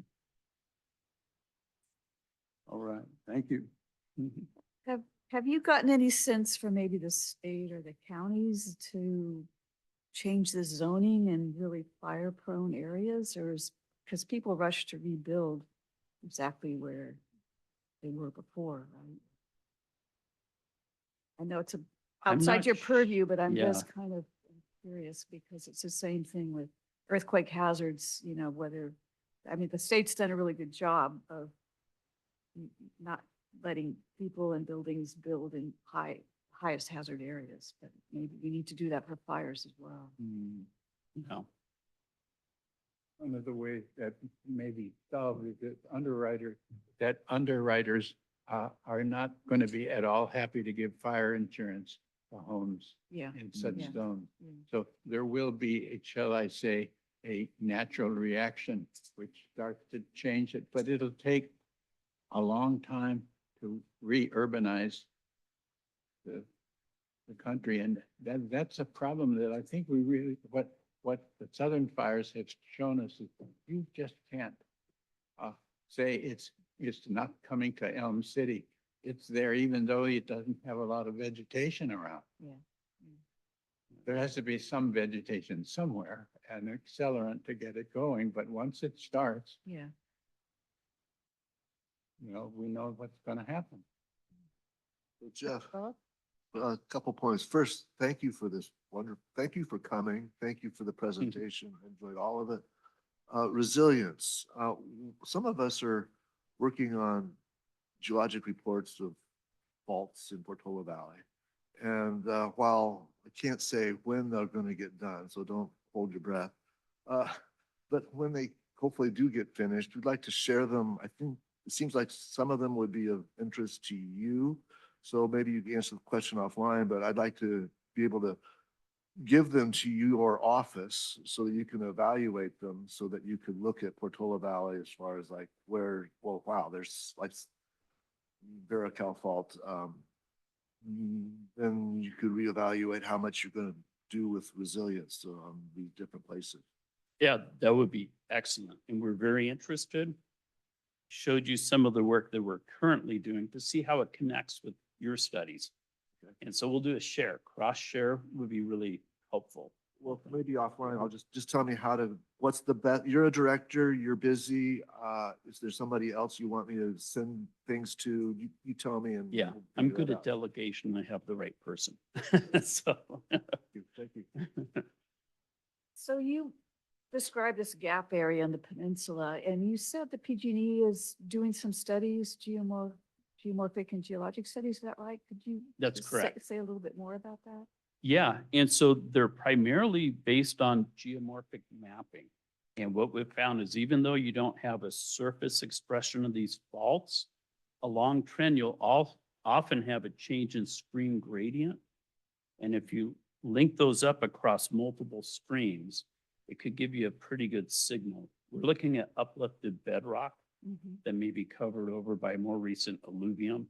All right, thank you. Have you gotten any sense from maybe the state or the counties to change the zoning in really fire-prone areas, or is, because people rush to rebuild exactly where they were before, right? I know it's I'm outside not your sh- purview, but I'm yeah. just kind of curious because it's the same thing with earthquake hazards, whether, I mean, the state's done a really good job of not letting people and buildings build in highest hazard areas, but maybe we need to do that for fires as well. No. One of the ways that maybe solved is that underwriters are not going to be at all happy to give fire insurance to homes Yeah. in such Yeah. zones. Yeah. So there will be, shall I say, a natural reaction which starts to change it, but it'll take a long time to re-urbanize the country. And that's a problem that I think we really, what the southern fires have shown us is you just can't say it's not coming to Elm City. It's there even though it doesn't have a lot of vegetation around. Yeah. There has to be some vegetation somewhere, an accelerant to get it going, but once it starts, Yeah. we know what's gonna happen. So Jeff, Bob? a couple points. First, thank you for this thank you for coming. Thank you for the presentation. I enjoyed all of it. Resilience. Some of us are working on geologic reports of faults in Portola Valley. And while I can't say when they're going to get done, so don't hold your breath. But when they hopefully do get finished, we'd like to share them. I think it seems like some of them would be of interest to you. So maybe you can answer the question offline, but I'd like to be able to give them to your office so that you can evaluate them so that you could look at Portola Valley as far as like where, well, wow, there's like Verical fault. Then you could reevaluate how much you're going to do with resilience on these different places. Yeah, that would be excellent. And we're very interested. Showed you some of the work that we're currently doing to see how it connects with your studies. Okay. And so we'll do a share, cross share would be really helpful. Well, maybe offline, I'll just tell me what's the best, you're a director, you're busy. Is there somebody else you want me to send things to? You tell me and. Yeah, we'll I'm figure good that at out. delegation. I have the right person. So, Thank you. So you described this gap area in the peninsula, and you said the PG&E is doing some studies, geomorphic and geologic studies, is that right? Could you? That's just correct. Say a little bit more about that? yeah, and so they're primarily based on geomorphic mapping. And what we've found is even though you don't have a surface expression of these faults, along trend, you'll often have a change in stream gradient. And if you link those up across multiple streams, it could give you a pretty good signal. We're looking at uplifted bedrock Mhm. that may be covered over by more recent alluvium.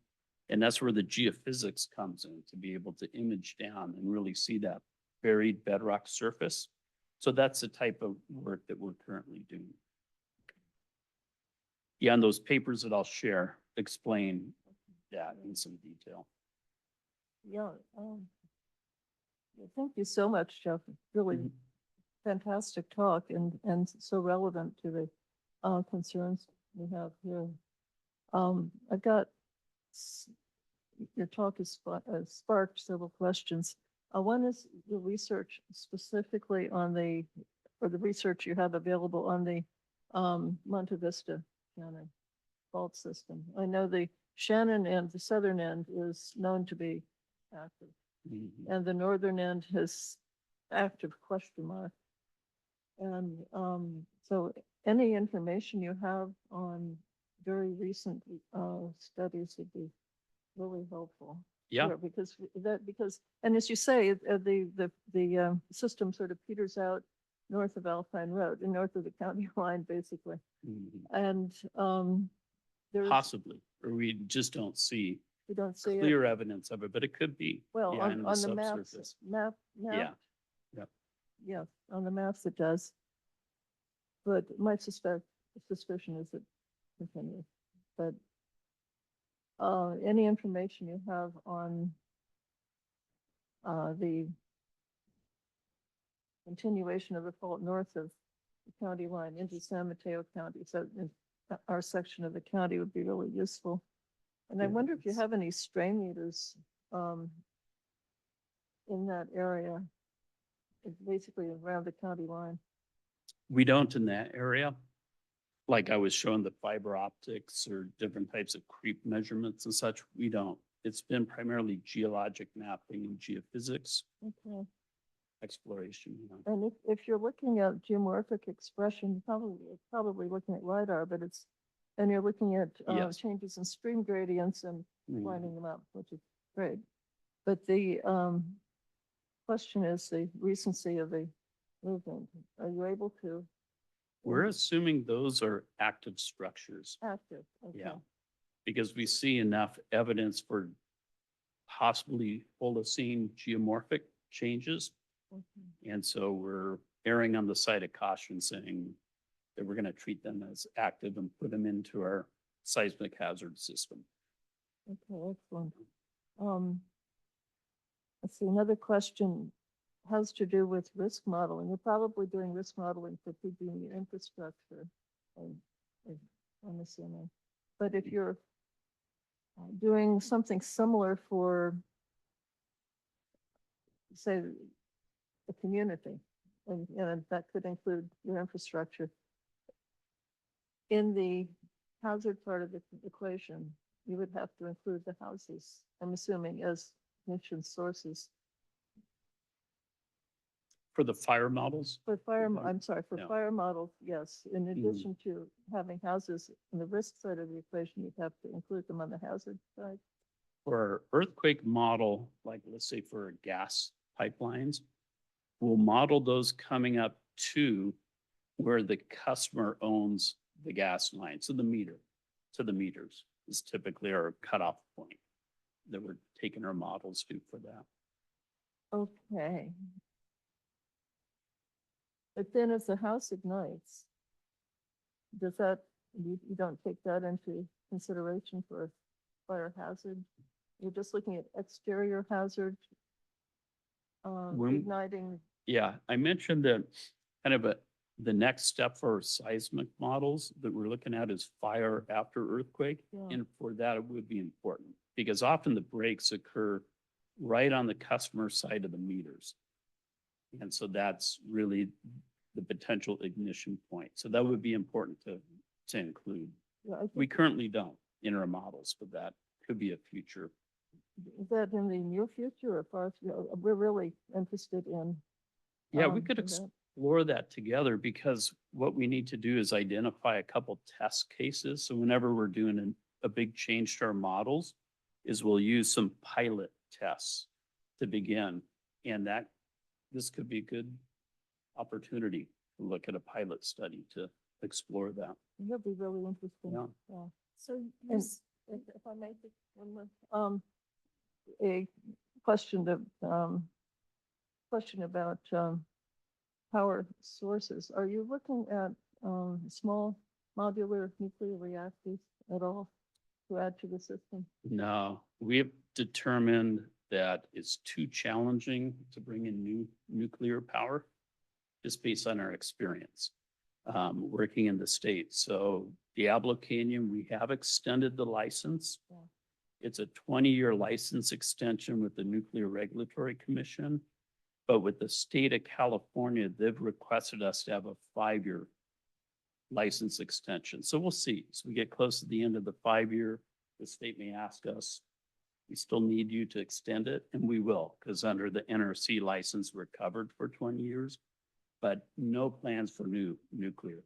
And that's where the geophysics comes in, to be able to image down and really see that buried bedrock surface. So that's the type of work that we're currently doing. Yeah, and those papers that I'll share explain that in some detail. Yeah. Thank you so much, Jeff. Really Mhm. fantastic talk and so relevant to the concerns we have here. I've got, s- your talk has sparked several questions. One is the research specifically on or the research you have available on the Monte Vista Shannon fault system. I know the Shannon end, the southern end is known to be active, Mhm. and the northern end has active question mark. And so any information you have on very recent studies would be really helpful. Yeah. Sure, because, and as you say, the system sort of peters out north of Alpine Road and north of the county line, basically. Mhm. And there's, Possibly, or we just don't see we don't see it. clear evidence of it, but it could be. Well, yeah, in on the maps, subsurface. map, Yep. yeah, on the maps it does. But my suspicion is it continues. But any information you have on the continuation of the fault north of the county line into San Mateo County, so in our section of the county would be really useful. And I Yeah, wonder if you it's- have any strain meters in that area, basically around the county line. We don't in that area. Like I was showing the fiber optics or different types of creep measurements and such, we don't. It's been primarily geologic mapping and geophysics Okay. exploration. And if you're looking at geomorphic expression, probably looking at LiDAR, but and you're looking at Yes. changes in stream gradients and Mhm. lining them up, which is great. But the question is the recency of the movement. Are you able to? We're assuming those are active structures. Active, okay. Yeah. Because we see enough evidence for possibly Holocene geomorphic changes. Okay. And so we're erring on the side of caution, saying that we're going to treat them as active and put them into our seismic hazard system. Okay, excellent. Let's see, another question has to do with risk modeling. You're probably doing risk modeling for PG&E infrastructure, I'm I'm assuming. But if you're doing something similar for, say, the community, and that could include your infrastructure, in the hazard part of the equation, you would have to include the houses, I'm assuming, as emission sources. For the fire models, For fire, fire- I'm sorry, for yeah. fire models, yes, in Mhm. addition to having houses in the risk side of the equation, you'd have to include them on the hazard side. for our earthquake model, like let's say for gas pipelines, we'll model those coming up to where the customer owns the gas line. So the meter to the meters is typically our cutoff point that we're taking our models to for that. Okay. But then if the house ignites, does that, you don't take that into consideration for a fire hazard? You're just looking at exterior hazard, When- igniting, Yeah, I mentioned that kind of the next step for our seismic models that we're looking at is fire after earthquake. Yeah. And for that, it would be important because often the breaks occur right on the customer side of the meters. And so that's really the potential ignition point. So that would be important to include. yeah, I We think, currently don't in our models, but that could be a future. is that in the near future or far, we're really interested in. Yeah, we could in that. explore that together because what we need to do is identify a couple test cases. So whenever we're doing a big change to our models, is we'll use some pilot tests to begin. And this could be a good opportunity to look at a pilot study to explore that. That'd be really interesting. Yeah. Yeah. So And yes, if I may, just one more, a question question about, power sources. Are you looking at, small modular nuclear reactors at all to add to the system? No, we have determined that it's too challenging to bring in new nuclear power, just based on our experience working in the state. So Diablo Canyon, we have extended the license. Yeah. It's a 20-year license extension with the Nuclear Regulatory Commission. But with the state of California, they've requested us to have a 5-year license extension. So we'll see. As we get close to the end of the 5-year, the state may ask us, we still need you to extend it, and we will, because under the NRC license, we're covered for 20 years, but no plans for new nuclear.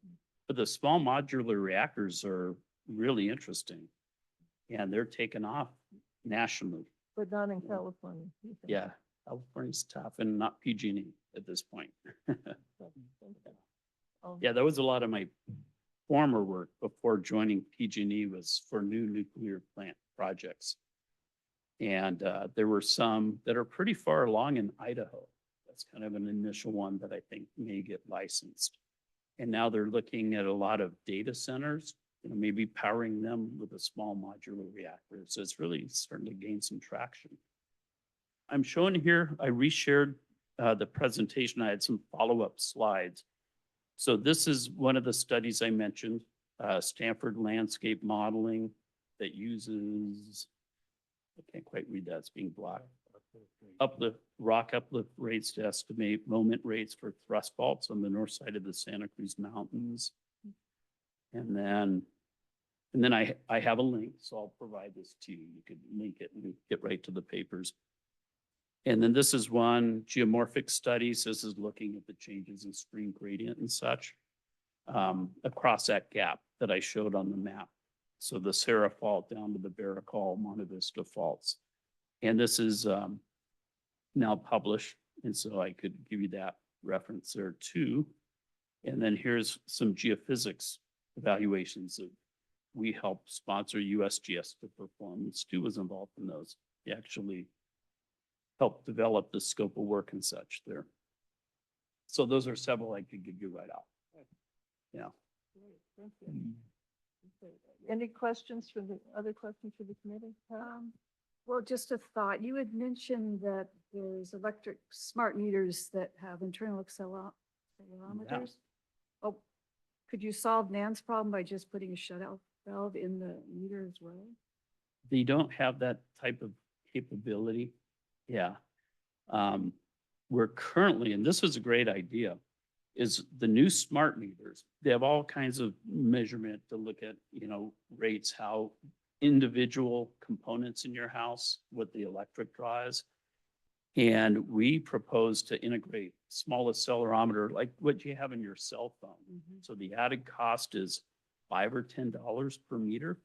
But the small modular reactors are really interesting, and they're taking off nationally. But not in California. you think? Yeah, California's tough and not PG&E at this point. Um, Yeah, that was a lot of my former work before joining PG&E was for new nuclear plant projects. And there were some that are pretty far along in Idaho. That's kind of an initial one that I think may get licensed. And now they're looking at a lot of data centers, maybe powering them with a small modular reactor. So it's really starting to gain some traction. I'm showing here, I reshared the presentation. I had some follow-up slides. So this is one of the studies I mentioned, Stanford Landscape Modeling that uses, I can't quite read that, it's being blocked. Rock uplift rates to estimate moment rates for thrust faults on the north side of the Santa Cruz Mountains. And then I have a link, so I'll provide this to you. You could link it and get right to the papers. And then this is one, geomorphic studies. This is looking at the changes in stream gradient and such across that gap that I showed on the map. So the Serra Fault down to the Baracol, Monte Vista faults. And this is now published, and so I could give you that reference there too. And then here's some geophysics evaluations that we helped sponsor USGS to perform. And Stu was involved in those. He actually helped develop the scope of work and such there. So those are several I could give you right off. Yeah. Great, thank you. Okay. Any questions for other questions for the committee? well, just a thought. You had mentioned that there's electric smart meters that have internal accelerometers. Oh, could you solve Nan's problem by just putting a shutoff valve in the meter as well? They don't have that type of capability. Yeah. We're currently, and this was a great idea, is the new smart meters. They have all kinds of measurement to look at, rates, how individual components in your house, what the electric draw is. And we propose to integrate small accelerometer like what you have in your cell phone. So the added cost is $5 or $10 per meter.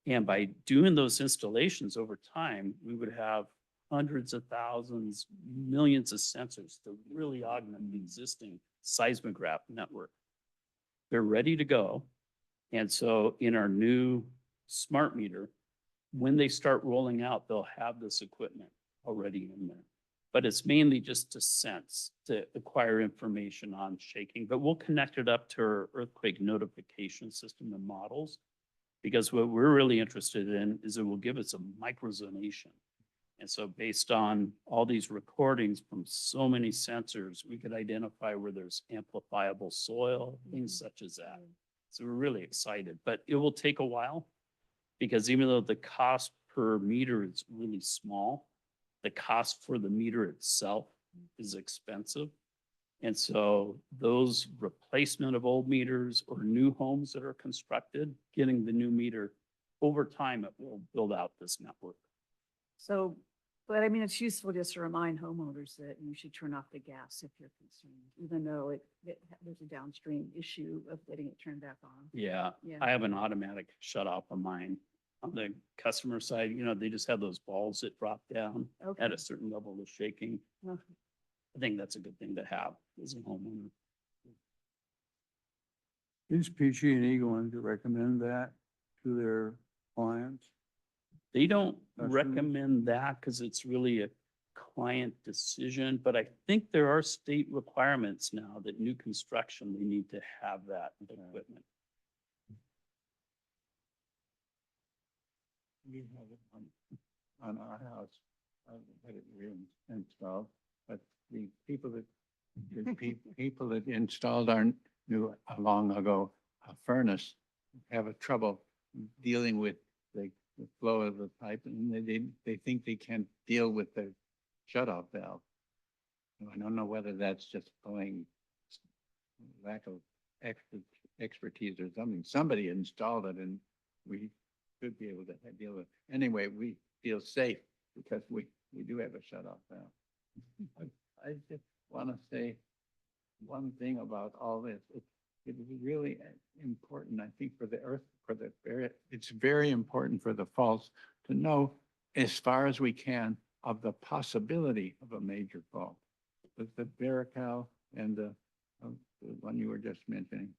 And by doing those installations over time, we would have hundreds of thousands, millions of sensors to really augment the existing seismograph network. They're ready to go. And so in our new smart meter, when they start rolling out, they'll have this equipment already in there. But it's mainly just to sense, to acquire information on shaking. But we'll connect it up to our earthquake notification system and models, because what we're really interested in is it will give us a microzonation. And so based on all these recordings from so many sensors, we could identify where there's amplifiable soil, things such as that. So we're really excited, but it will take a while, because even though the cost per meter is really small, the cost for the meter itself is expensive. And so those replacement of old meters or new homes that are constructed, getting the new meter, over time, it will build out this network. So, but I mean, it's useful just to remind homeowners that you should turn off the gas if you're concerned, even though there's a downstream issue of getting it turned back on. Yeah, Yeah. I have an automatic shut off of mine. On the customer side, they just have those balls that drop down at Okay. a certain level of shaking. Okay. I think that's a good thing to have as a homeowner. Is PG&E going to recommend that to their clients? They don't That's recommend that because it's really a client decision, but I think there are state requirements now that new construction, they need to have that equipment. We have it on our house, that it we installed, but the people that, people that installed our new, long ago, furnace have a trouble dealing with the flow of the pipe, and they think they can't deal with the shut-off valve. I don't know whether that's just plain lack of expertise or something. Somebody installed it and we should be able to deal with it. Anyway, we feel safe because we do have a shut-off valve. I just want to say one thing about all this. It is really important, I think, for the earth, it's very important for the faults to know as far as we can of the possibility of a major fault. The Barracal and the one you were just mentioning.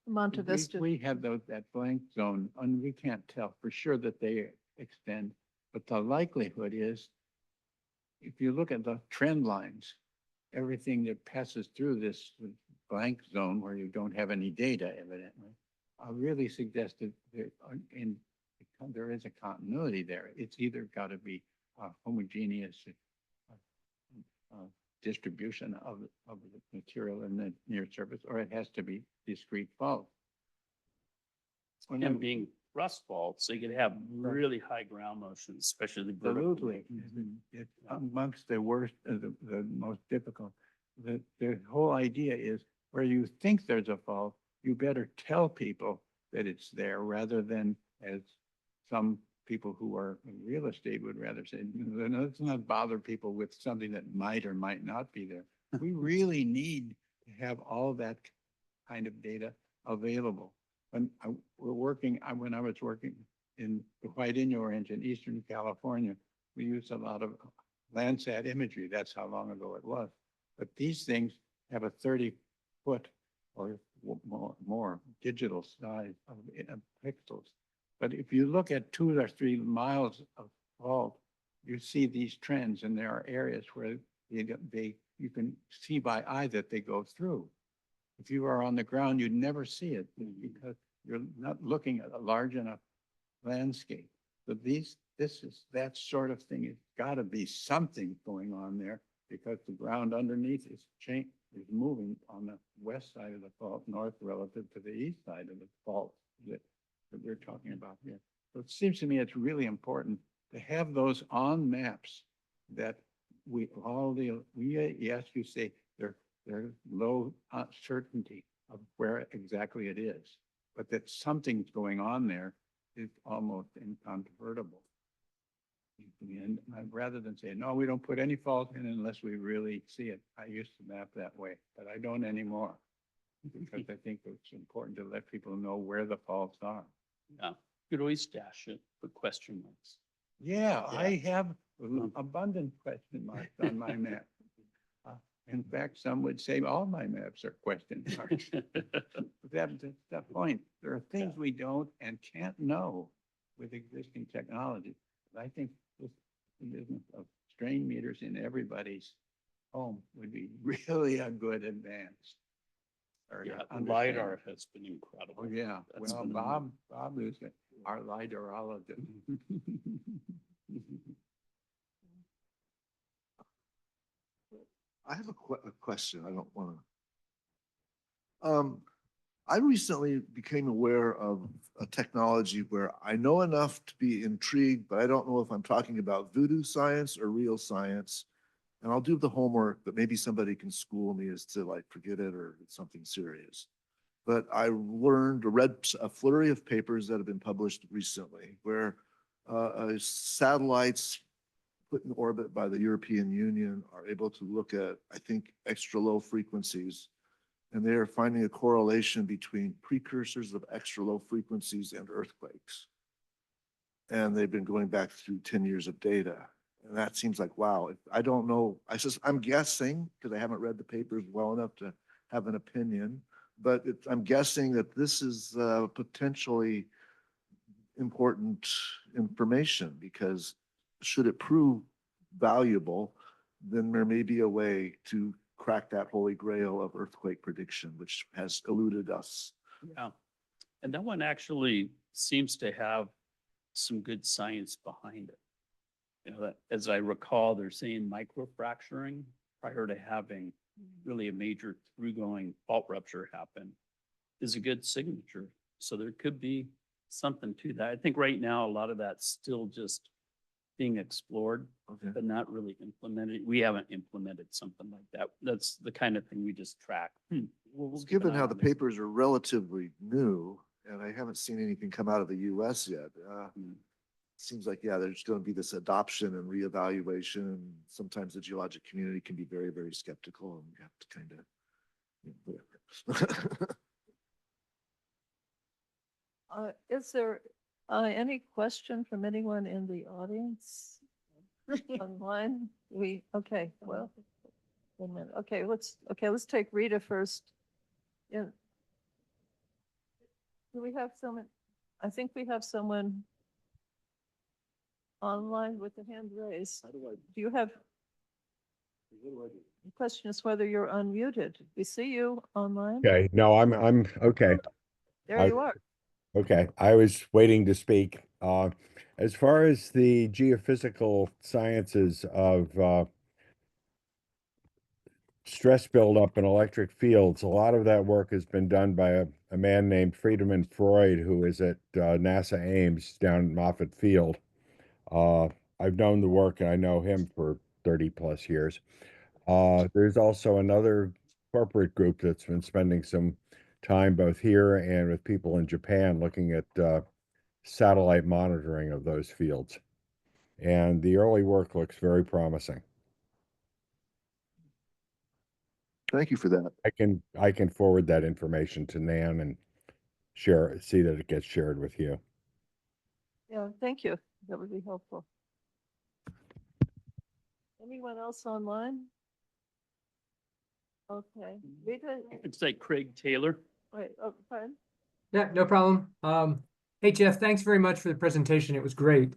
Monte Vista. We have that blank zone, and we can't tell for sure that they extend, but the likelihood is, if you look at the trend lines, everything that passes through this blank zone where you don't have any data evidently, really suggested there is a continuity there. It's either got to be a homogeneous distribution of the material in the near surface, or it has to be discrete fault. And being thrust faults, they could have really high ground motion, especially the vertical. Absolutely. It's amongst the worst, the most difficult. The whole idea is where you think there's a fault, you better tell people that it's there rather than, as some people who are in real estate would rather say, let's not bother people with something that might or might not be there. We really need to have all that kind of data available. When I was working in the White Inyo Range in Eastern California, we used a lot of Landsat imagery. That's how long ago it was. But these things have a 30-foot or more digital size of pixels. But if you look at 2 or 3 miles of fault, you see these trends, and there are areas where you can see by eye that they go through. If you are on the ground, you'd never see it because you're not looking at a large enough landscape. So that sort of thing. It's got to be something going on there because the ground underneath is moving on the west side of the fault, north relative to the east side of the fault that we're talking about here. So it seems to me it's really important to have those on maps that yes, you say they're low certainty of where exactly it is, but that something's going on there is almost incontrovertible. And rather than say, no, we don't put any fault in unless we really see it. I used to map that way, but I don't anymore because I think it's important to let people know where the faults are. Yeah, you could always dash it, put question marks. Yeah, I have abundant question marks on my map. In fact, some would say all my maps are question marks. That's the point. There are things we don't and can't know with existing technology. I think this business of strain meters in everybody's home would be really a good advance. Yeah, LiDAR has been incredible. Oh, yeah. That's Well, been Bob is our LiDARologist. I have a question. I don't want to. I recently became aware of a technology where I know enough to be intrigued, but I don't know if I'm talking about voodoo science or real science. And I'll do the homework, but maybe somebody can school me as to like forget it or it's something serious. But I read a flurry of papers that have been published recently where satellites put in orbit by the European Union are able to look at, I think, extra low frequencies. And they are finding a correlation between precursors of extra low frequencies and earthquakes. And they've been going back through 10 years of data. And that seems like, wow, I don't know. I'm guessing because I haven't read the papers well enough to have an opinion, but I'm guessing that this is potentially important information because should it prove valuable, then there may be a way to crack that holy grail of earthquake prediction, which has eluded us. Yeah. And that one actually seems to have some good science behind it. You know, that, as I recall, they're saying microfracturing prior to having really a major through-going fault rupture happen is a good signature. So there could be something to that. I think right now, a lot of that's still just being explored, Okay. but not really implemented. We haven't implemented something like that. That's the kind of thing we just track. We'll keep an Given eye how on the it. papers are relatively new, and I haven't seen anything come out of the US yet, seems like, yeah, there's going to be this adoption and reevaluation. And sometimes the geologic community can be very, very skeptical, and we have to kind of, whatever. Is there any question from anyone in the audience? Online? Okay, well, wait a minute. Okay, let's take Rita first. Yeah. Do we have someone? I think we have someone online with the hand raised. Do you have? The question is whether you're unmuted. We see you online. Okay, no, I'm okay. There I- you are. Okay, I was waiting to speak. As far as the geophysical sciences of stress buildup in electric fields, a lot of that work has been done by a man named Friedemann Freud, who is at NASA Ames down at Moffett Field. I've known the work and I know him for 30 plus years. There's also another corporate group that's been spending some time both here and with people in Japan looking at satellite monitoring of those fields. And the early work looks very promising. Thank you for that. I can forward that information to Nan and see that it gets shared with you. Yeah, thank you. That would be helpful. Anyone else online? Okay, Rita, It's like Craig Taylor. wait, oh, pardon? Yeah, no problem. Hey Jeff, thanks very much for the presentation. It was great.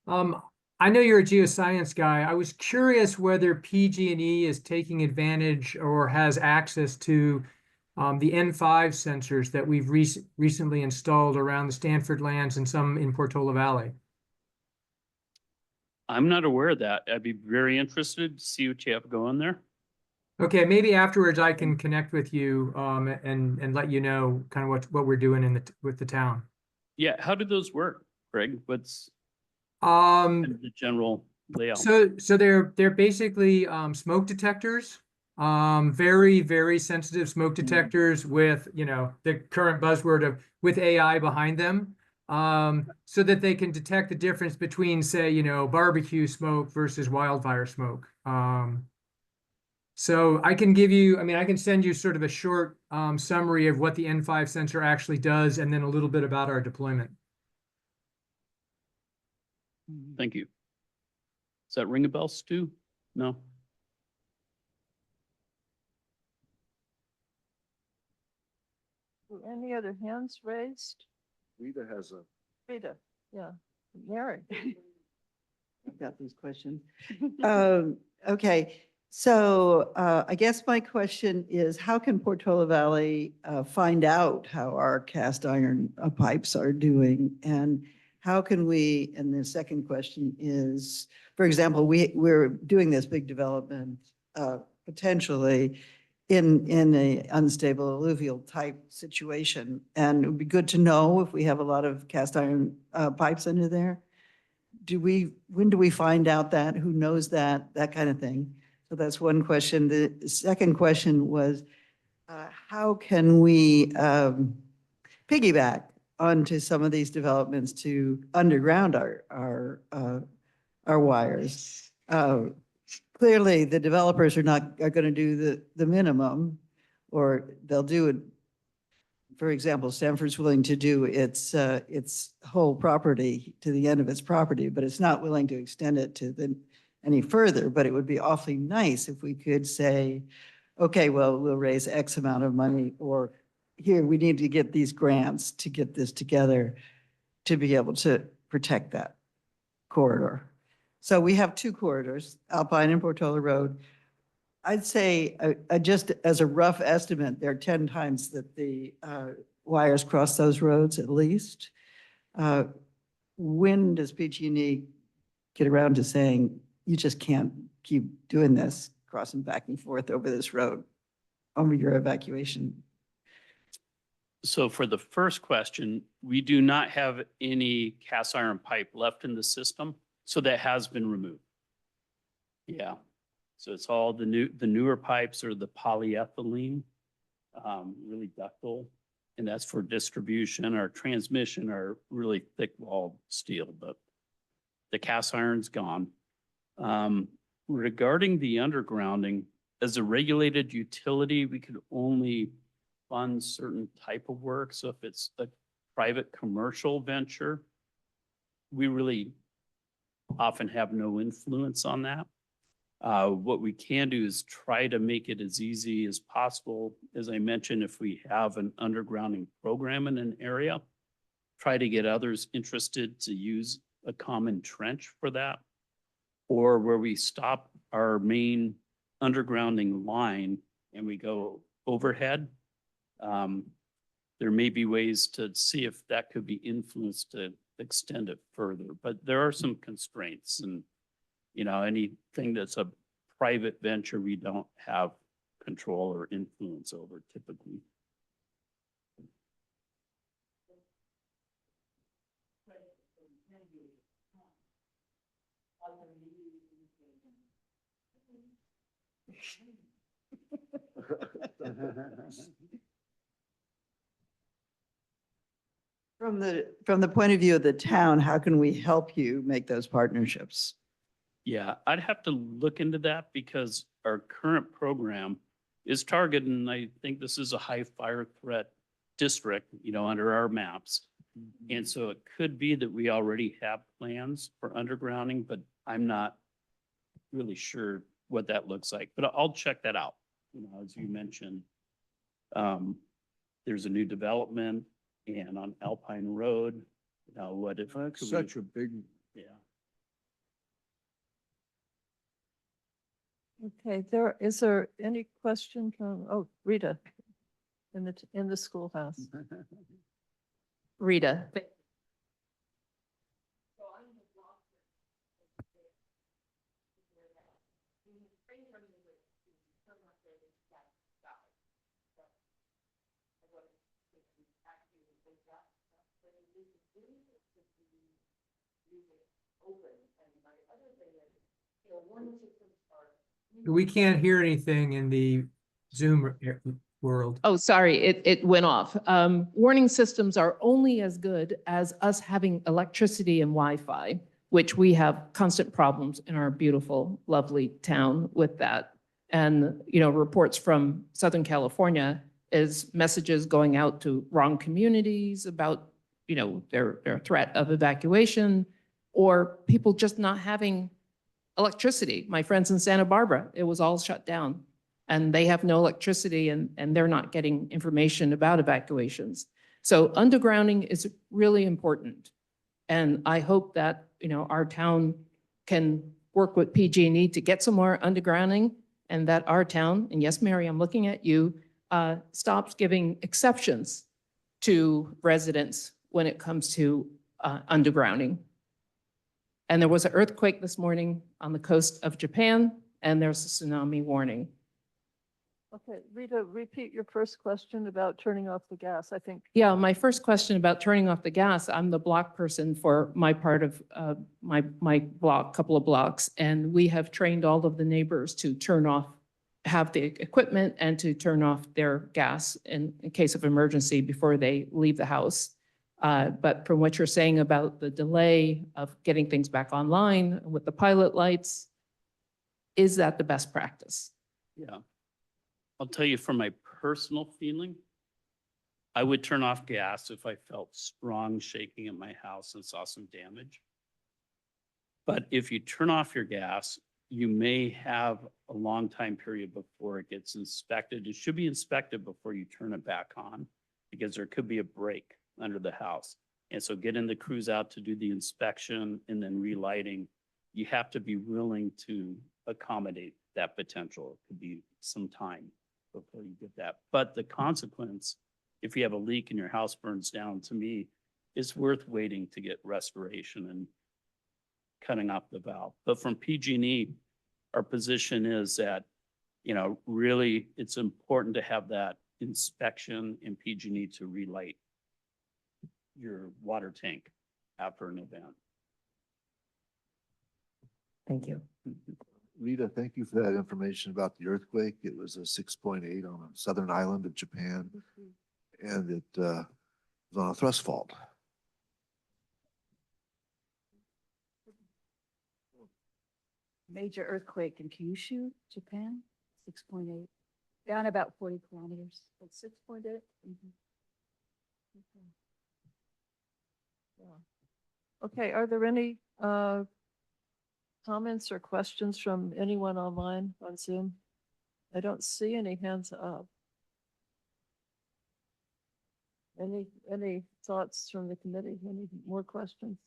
I know you're a geoscience guy. I was curious whether PG&E is taking advantage or has access to the N5 sensors that we've recently installed around the Stanford lands and some in Portola Valley. I'm not aware of that. I'd be very interested to see what you have going there. Okay, maybe afterwards I can connect with you and let you know kind of what we're doing with the town. Yeah, how do those work, Greg? What's Um, kind of the general layout? So they're basically smoke detectors, very, very sensitive smoke detectors with, you know, the current buzzword of with AI behind them, so that they can detect the difference between, say, you know, barbecue smoke versus wildfire smoke. So I can give you, I mean, I can send you sort of a short summary of what the N5 sensor actually does, and then a little bit about our deployment. Thank you. Does that ring a bell, Stu? No? Any other hands raised? Rita has a. Rita, yeah, Mary. I've got these questions. Okay, so I guess my question is, how can Portola Valley find out how our cast iron pipes are doing? And how can we, and the second question is, for example, we're doing this big development potentially in a unstable alluvial type situation. And it would be good to know if we have a lot of cast iron pipes under there. When do we find out that? Who knows that? That kind of thing. So that's one question. The second question was, how can we piggyback onto some of these developments to underground our wires? Clearly, the developers are going to do the minimum, or they'll do it. For example, Stanford's willing to do its whole property to the end of its property, but it's not willing to extend it to any further. But it would be awfully nice if we could say, okay, well, we'll raise X amount of money, or here, we need to get these grants to get this together to be able to protect that corridor. So we have two corridors, Alpine and Portola Road. I'd say, just as a rough estimate, there are 10 times that the wires cross those roads at least. When does PG&E get around to saying, you just can't keep doing this, crossing back and forth over this road, over your evacuation? So for the first question, we do not have any cast iron pipe left in the system, so that has been removed. Yeah, so it's all the newer pipes are the polyethylene, really ductile, and that's for distribution. Our transmission are really thick walled steel, but the cast iron's gone. Regarding the undergrounding, as a regulated utility, we could only fund certain type of work. So if it's a private commercial venture, we really often have no influence on that. What we can do is try to make it as easy as possible. As I mentioned, if we have an undergrounding program in an area, try to get others interested to use a common trench for that. Or where we stop our main undergrounding line and we go overhead. There may be ways to see if that could be influenced to extend it further, but there are some constraints and, anything that's a private venture, we don't have control or influence over typically. From the point of view of the town, how can we help you make those partnerships? Yeah, I'd have to look into that because our current program is targeted, and I think this is a high fire threat district, under our maps. And so it could be that we already have plans for undergrounding, but I'm not really sure what that looks like, but I'll check that out. As you mentioned, there's a new development and on Alpine Road, what if? That's such a big, Yeah. Okay, is there any question from, Rita in the schoolhouse? Rita. We can't hear anything in the Zoom world. Oh, sorry, it went off. Warning systems are only as good as us having electricity and Wi-Fi, which we have constant problems in our beautiful, lovely town with that. And, reports from Southern California is messages going out to wrong communities about, their threat of evacuation, or people just not having electricity. My friends in Santa Barbara, it was all shut down. And they have no electricity and they're not getting information about evacuations. So undergrounding is really important. And I hope that, our town can work with PG&E to get some more undergrounding and that our town, and yes, Mary, I'm looking at you, stops giving exceptions to residents when it comes to undergrounding. And there was an earthquake this morning on the coast of Japan, and there's a tsunami warning. Okay, Rita, repeat your first question about turning off the gas, I think. Yeah, my first question about turning off the gas, I'm the block person for my part of my block, couple of blocks, and we have trained all of the neighbors to turn off, have the equipment and to turn off their gas in case of emergency before they leave the house. But from what you're saying about the delay of getting things back online with the pilot lights, is that the best practice? Yeah. I'll tell you from my personal feeling, I would turn off gas if I felt strong shaking in my house and saw some damage. But if you turn off your gas, you may have a long time period before it gets inspected. It should be inspected before you turn it back on. because there could be a break under the house. And so getting the crews out to do the inspection and then relighting, you have to be willing to accommodate that potential. It could be some time before you get that. But the consequence, if you have a leak and your house burns down, to me, it's worth waiting to get restoration and cutting off the valve. But from PG&E, our position is that, you know, really it's important to have that inspection in PG&E to relight your water tank after an event. Thank you. Rita, thank you for that information about the earthquake. It was a 6.8 on a southern island of Japan, and it was on a thrust fault. Major earthquake in Kyushu, Japan, 6.8, down about 40 kilometers. At 6.8? Okay, are there any comments or questions from anyone online on Zoom? I don't see any hands up. Any thoughts from the committee? Any more questions?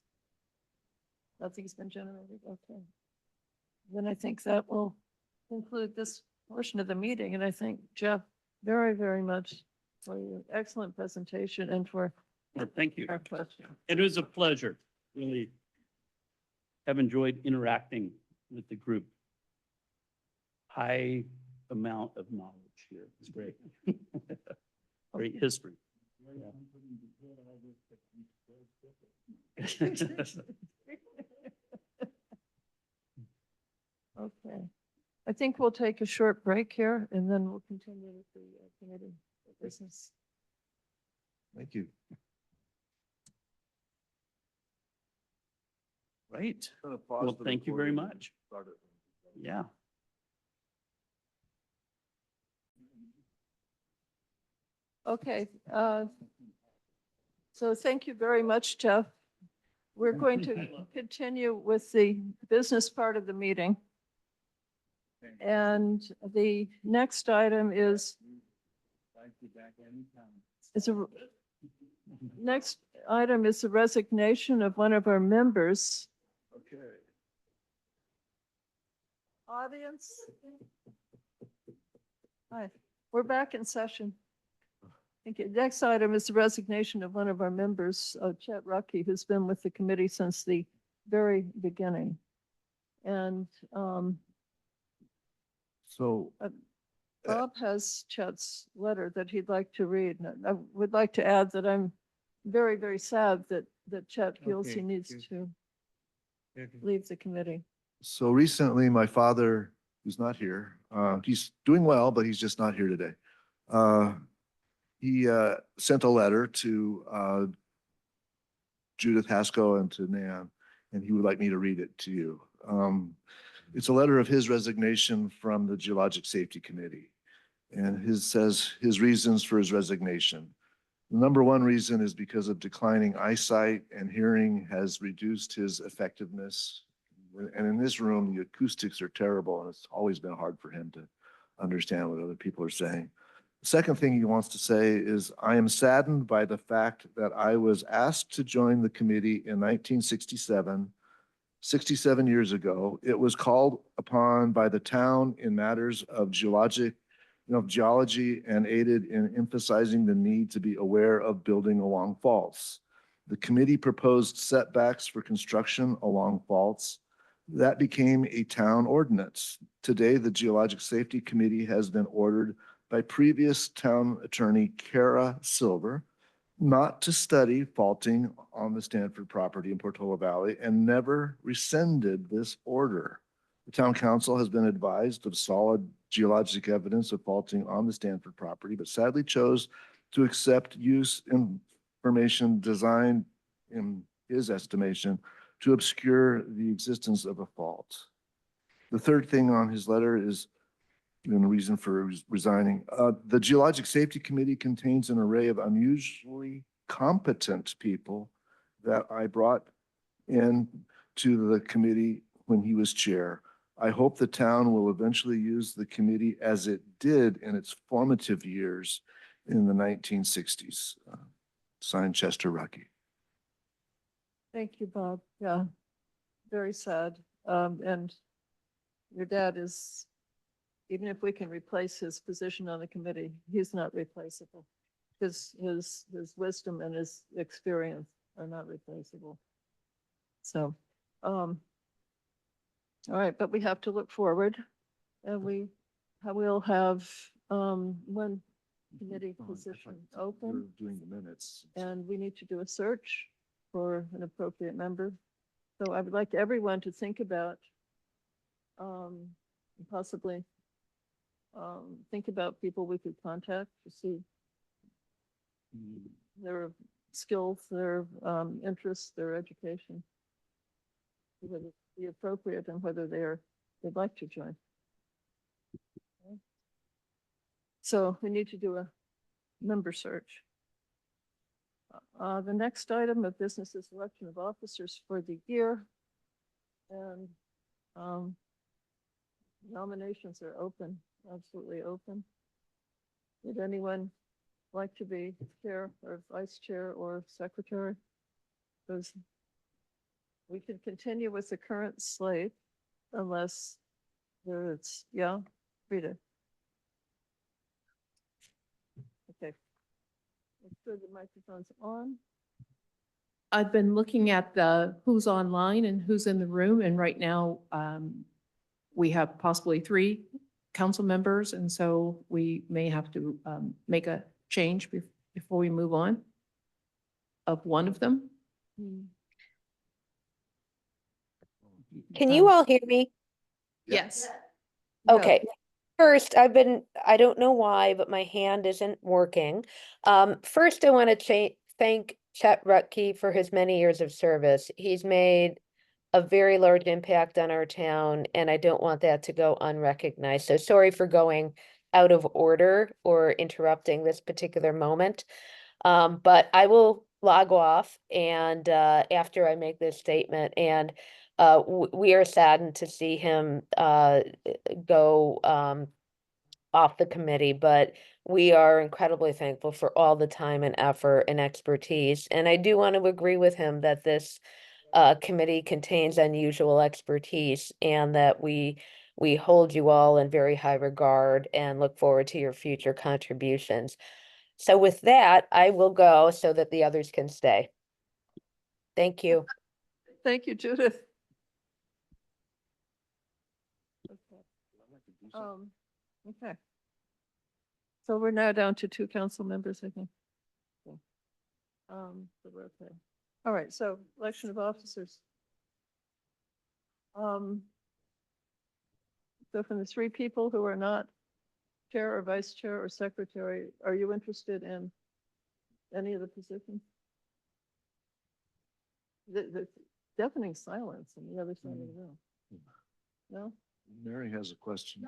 Nothing's been generated, okay. Then I think that will conclude this portion of the meeting, and I thank Jeff very, very much for your excellent presentation and for Well, thank you. our question. It was a pleasure. Really have enjoyed interacting with the group. High amount of knowledge here. It's great. Great history. Okay. I think we'll take a short break here and then we'll continue with the committee business. Thank you. Right. I'm gonna pause Well, the thank you very recording and much. start it. Yeah. Okay. So thank you very much, Jeff. We're going to continue with the business part of the meeting. And the next item is next item is the resignation of one of our members. Okay. Audience? Hi, we're back in session. Thank you. Next item is the resignation of one of our members, Chet Rucky, who's been with the committee since the very beginning. And So Bob has Chet's letter that he'd like to read. And I would like to add that I'm very, very sad that Chet feels he Okay, needs okay. to leave the committee. So recently, my father, who's not here, he's doing well, but he's just not here today. He sent a letter to Judith Haskell and to Nan, and he would like me to read it to you. It's a letter of his resignation from the Geologic Safety Committee. And his says his reasons for his resignation. The number one reason is because of declining eyesight, and hearing has reduced his effectiveness. And in this room, the acoustics are terrible, and it's always been hard for him to understand what other people are saying. The second thing he wants to say is, I am saddened by the fact that I was asked to join the committee in 1967, 67 years ago. It was called upon by the town in matters of geology and aided in emphasizing the need to be aware of building along faults. The committee proposed setbacks for construction along faults. That became a town ordinance. Today, the Geologic Safety Committee has been ordered by previous town attorney Kara Silver not to study faulting on the Stanford property in Portola Valley, and never rescinded this order. The town council has been advised of solid geologic evidence of faulting on the Stanford property, but sadly chose to accept use information designed, in his estimation, to obscure the existence of a fault. The third thing on his letter is the reason for resigning. The Geologic Safety Committee contains an array of unusually competent people that I brought in to the committee when he was chair. I hope the town will eventually use the committee as it did in its formative years in the 1960s. Signed, Chester Rucky. Thank you, Bob. Yeah, very sad. And your dad is, even if we can replace his position on the committee, he's not replaceable. His wisdom and his experience are not replaceable. So, all right, but we have to look forward, and we'll have, one committee Oh, I thought position you were open, doing the minutes. and we need to do a search for an appropriate member. So I would like everyone to think about, possibly, think about people we could contact to see their skills, their, interests, their education, whether it's be appropriate and whether they'd like to join. Okay. So we need to do a member search. The next item of business is election of officers for the year. And nominations are open, absolutely open. Would anyone like to be chair or vice chair or secretary? Those, we can continue with the current slate unless there's, yeah, Rita. Okay. Make sure the microphone's on. I've been looking at the who's online and who's in the room, and right now we have possibly 3 council members, and so we may have to make a change before we move on of one of them. Can you all hear me? Yes. Yeah. Okay. First, I don't know why, but my hand isn't working. First, I want to thank Chet Rutke for his many years of service. He's made a very large impact on our town, and I don't want that to go unrecognized. So sorry for going out of order or interrupting this particular moment. But I will log off and after I make this statement, and we are saddened to see him go off the committee, but we are incredibly thankful for all the time and effort and expertise. And I do want to agree with him that this committee contains unusual expertise, and that we hold you all in very high regard and look forward to your future contributions. So with that, I will go so that the others can stay. Thank you. Thank you, Judith. Okay. Okay. So we're now down to 2 council members, I think. Okay. So we're okay. All right, so election of officers. So from the 3 people who are not chair or vice chair or secretary, are you interested in any of the positions? The deafening silence on the other side of the room. No? Mary has a question.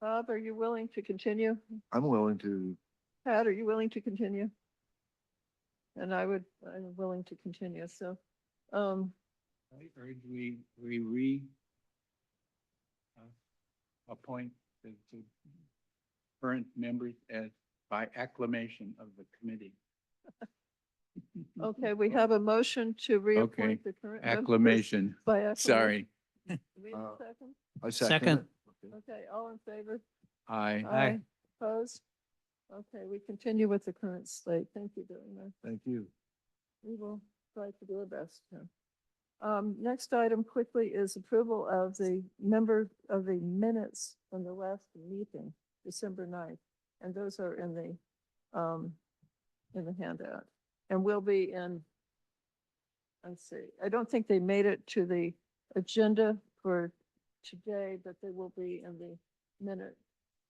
Bob, are you willing to continue? I'm willing to. Pat, are you willing to continue? And I'm willing to continue, so, I urge we appoint the current members as by acclamation of the committee. okay, we have a motion to reappoint the current. members Acclamation. By acclamation. Sorry. Do we have a second? I second Second. it. Okay. Okay, all in favor? Aye. Opposed? Okay, we continue with the current slate. Thank you very much. Thank you. We will try to do our best. Yeah. Next item quickly is approval of the minutes from the last meeting, December 9th. And those are in the handout, and will be in, let's see, I don't think they made it to the agenda for today, but they will be in the minute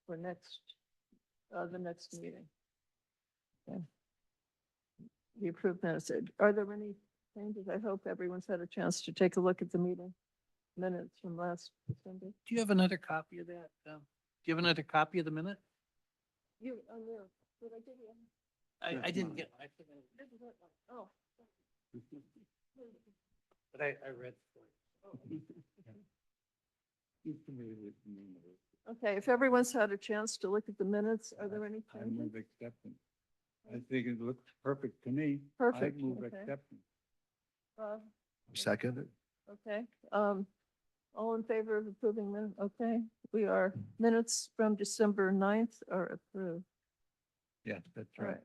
for the next meeting. Okay. The approved minutes. Are there any changes? I hope everyone's had a chance to take a look at the meeting minutes from last December. Do you have another copy of that? Do you have another copy of the minute? You, there, did I give you? I didn't get. Oh. But I read. Oh. Keep familiar with the name of it. Okay, if everyone's had a chance to look at the minutes, are there any I changes? move acceptance. I think it looks perfect to me. Perfect, I move okay. acceptance. Bob? Second, Okay, all in favor of approving minutes? Okay, we are, minutes from December 9th are approved. Yes, that's All right.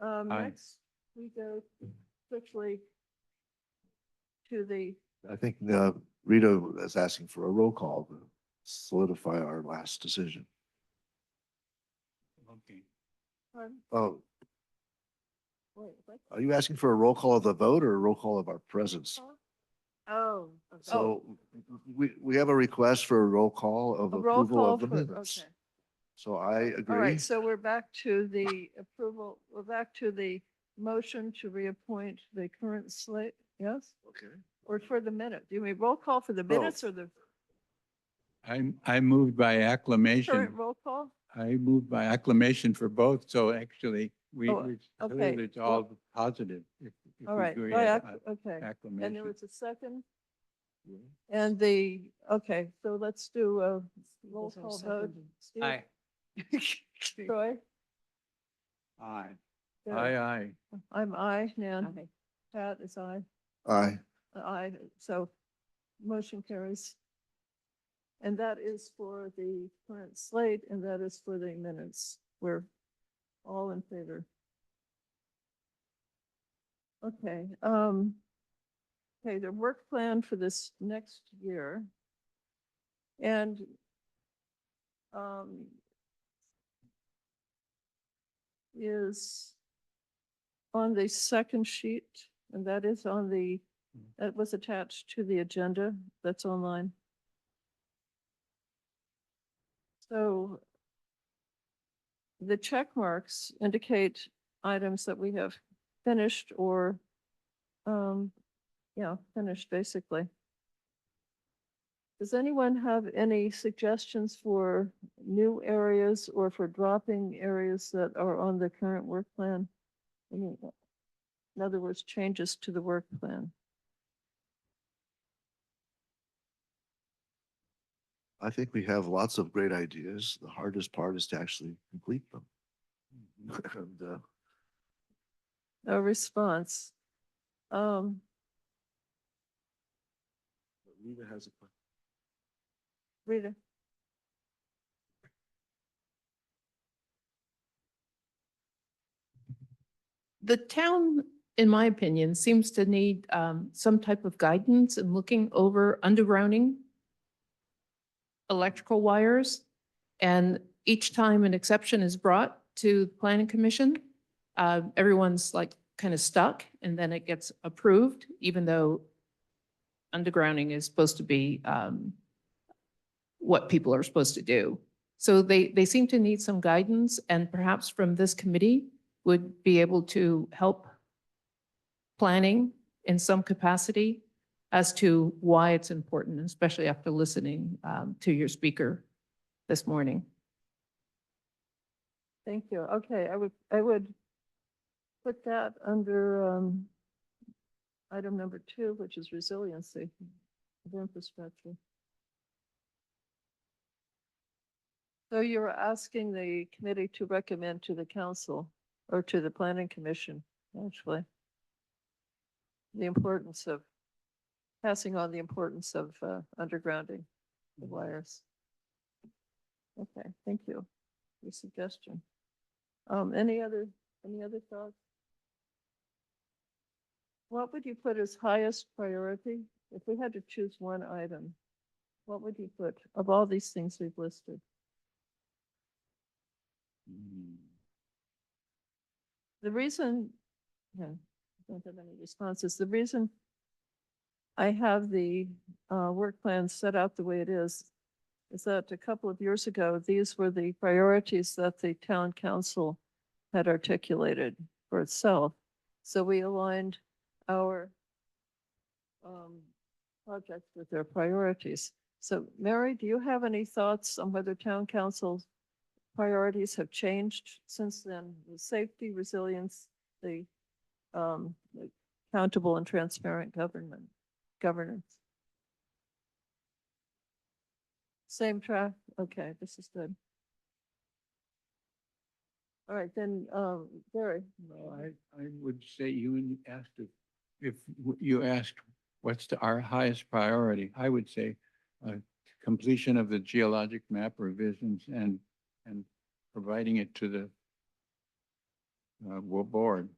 right. Aye. Next, we go quickly to the, I think Rita is asking for a roll call to solidify our last decision. Okay. Oh, wait, what? are you asking for a roll call of the vote or a roll call of our presence? Oh, So we have a request for a roll call of a roll approval call of the for, minutes. okay. So I All agree. right, so we're back to the approval, we're back to the motion to reappoint the current slate, yes? Okay. Or for the minute? Do you mean roll call for the minutes or the I moved by current acclamation. roll call? I moved by acclamation for both. So actually, Oh, we okay. clearly it's all positive. If All we right, agree by at okay. And there acclamation. was a second? And the, okay, so let's do a roll Was there a call vote. second? Steve? Aye. Troy? Aye. Good. Aye. I'm aye, Nan. Aye. Pat is aye. Aye. Aye, so motion carries. And that is for the current slate and that is for the minutes. We're all in favor. Okay, okay, the work plan for this next year. And is on the second sheet, and that is on the, that was attached to the agenda that's online. So the check marks indicate items that we have finished or, yeah, finished basically. Does anyone have any suggestions for new areas or for dropping areas that are on the current work plan? In other words, changes to the work plan. I think we have lots of great ideas. The hardest part is to actually complete them. And, No response. Rita has a question. Rita. The town, in my opinion, seems to need some type of guidance in looking over undergrounding electrical wires. And each time an exception is brought to the planning commission, everyone's like kind of stuck and then it gets approved, even though undergrounding is supposed to be what people are supposed to do. So they seem to need some guidance and perhaps from this committee would be able to help planning in some capacity as to why it's important, especially after listening to your speaker this morning. Thank you. Okay, I would put that under item number 2, which is resiliency of infrastructure. So you're asking the committee to recommend to the council or to the planning commission, actually, the importance of passing on the importance of undergrounding the wires. Okay, thank you. Your suggestion. Any other thoughts? What would you put as highest priority? If we had to choose one item, what would you put of all these things we've listed? The reason, yeah, I don't have any responses. The reason I have the work plan set out the way it is that a couple of years ago, these were the priorities that the town council had articulated for itself. So we aligned our projects with their priorities. So Mary, do you have any thoughts on whether town council's priorities have changed since then? The safety, resilience, the accountable and transparent governance. Same track? Okay, this is good. All right, then, Gary. Well, I would say you asked if you asked what's our highest priority, I would say completion of the geologic map revisions and providing it to the board.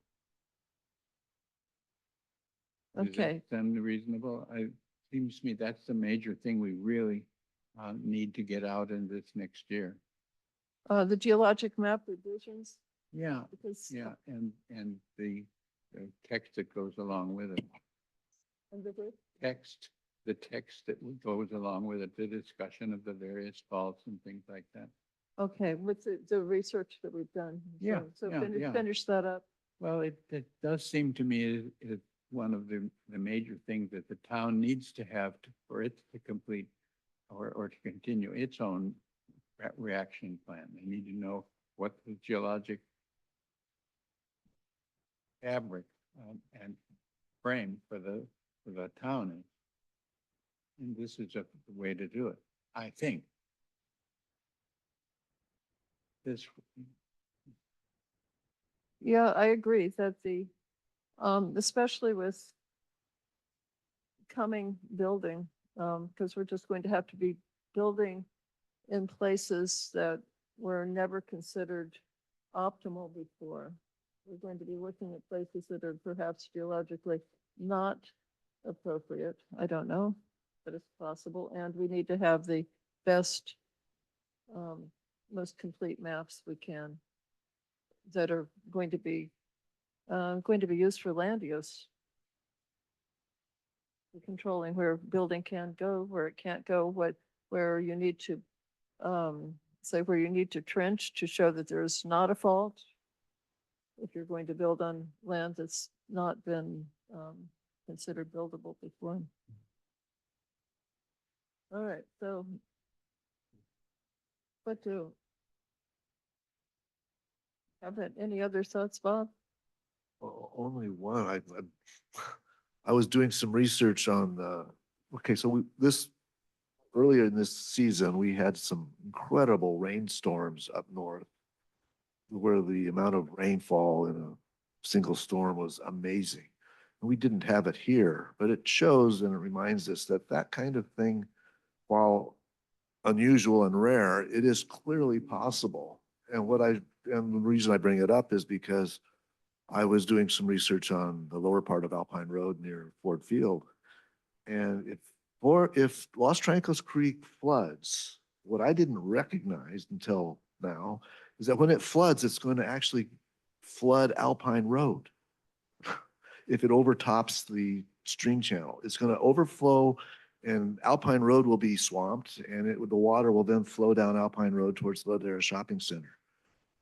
Does that Okay, sound reasonable? Seems to me that's the major thing we really need to get out in this next year. the geologic map revisions, Yeah, because. yeah, and the text that goes along with it. And the group? The text that goes along with it, the discussion of the various faults and things like that. Okay, with the research that we've done. Yeah, So yeah, yeah. finish that up. Well, it does seem to me it one of the major things that the town needs to have for it to complete or to continue its own reaction plan. They need to know what the geologic fabric and frame for the town is. And this is just the way to do it, I think. This, Yeah, I agree that especially with coming building, because we're just going to have to be building in places that were never considered optimal before. We're going to be looking at places that are perhaps geologically not appropriate. I don't know, but it's possible. And we need to have the best, most complete maps we can that are going to be used for land use. We're controlling where building can go, where it can't go, where you need to, say where you need to trench to show that there's not a fault. If you're going to build on land that's not been, considered buildable before. All right, so what do? Have any other thoughts, Bob? Only one. I was doing some research on okay, so earlier in this season, we had some incredible rainstorms up north where the amount of rainfall in a single storm was amazing. And we didn't have it here, but it shows and it reminds us that that kind of thing, while unusual and rare, it is clearly possible. And the reason I bring it up is because I was doing some research on the lower part of Alpine Road near Ford Field. And if Los Trancos Creek floods, what I didn't recognize until now is that when it floods, it's going to actually flood Alpine Road. If it overtops the stream channel, it's going to overflow and Alpine Road will be swamped and the water will then flow down Alpine Road towards the Ladera Shopping Center,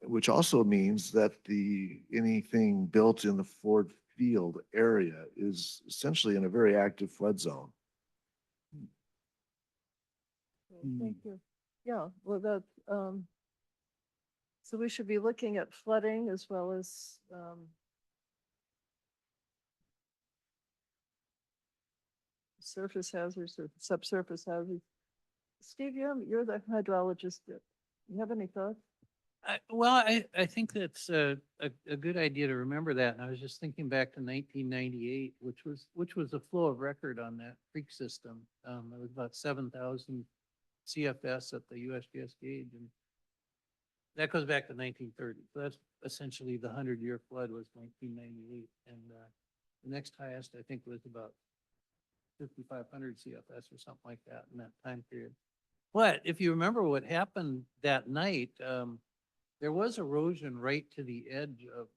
which also means that anything built in the Ford Field area is essentially in a very active flood zone. Thank you. Yeah, well, so we should be looking at flooding as well as, surface hazards or subsurface hazards. Steve, you're the hydrologist. You have any thoughts? I think that's a good idea to remember that. And I was just thinking back to 1998, which was a flow of record on that creek system. It was about 7,000 CFS at the USGS gauge, and that goes back to 1930. So that's essentially the 100-year flood was 1998, and the next highest I think was about 5,500 CFS or something like that in that time period. But if you remember what happened that night, there was erosion right to the edge of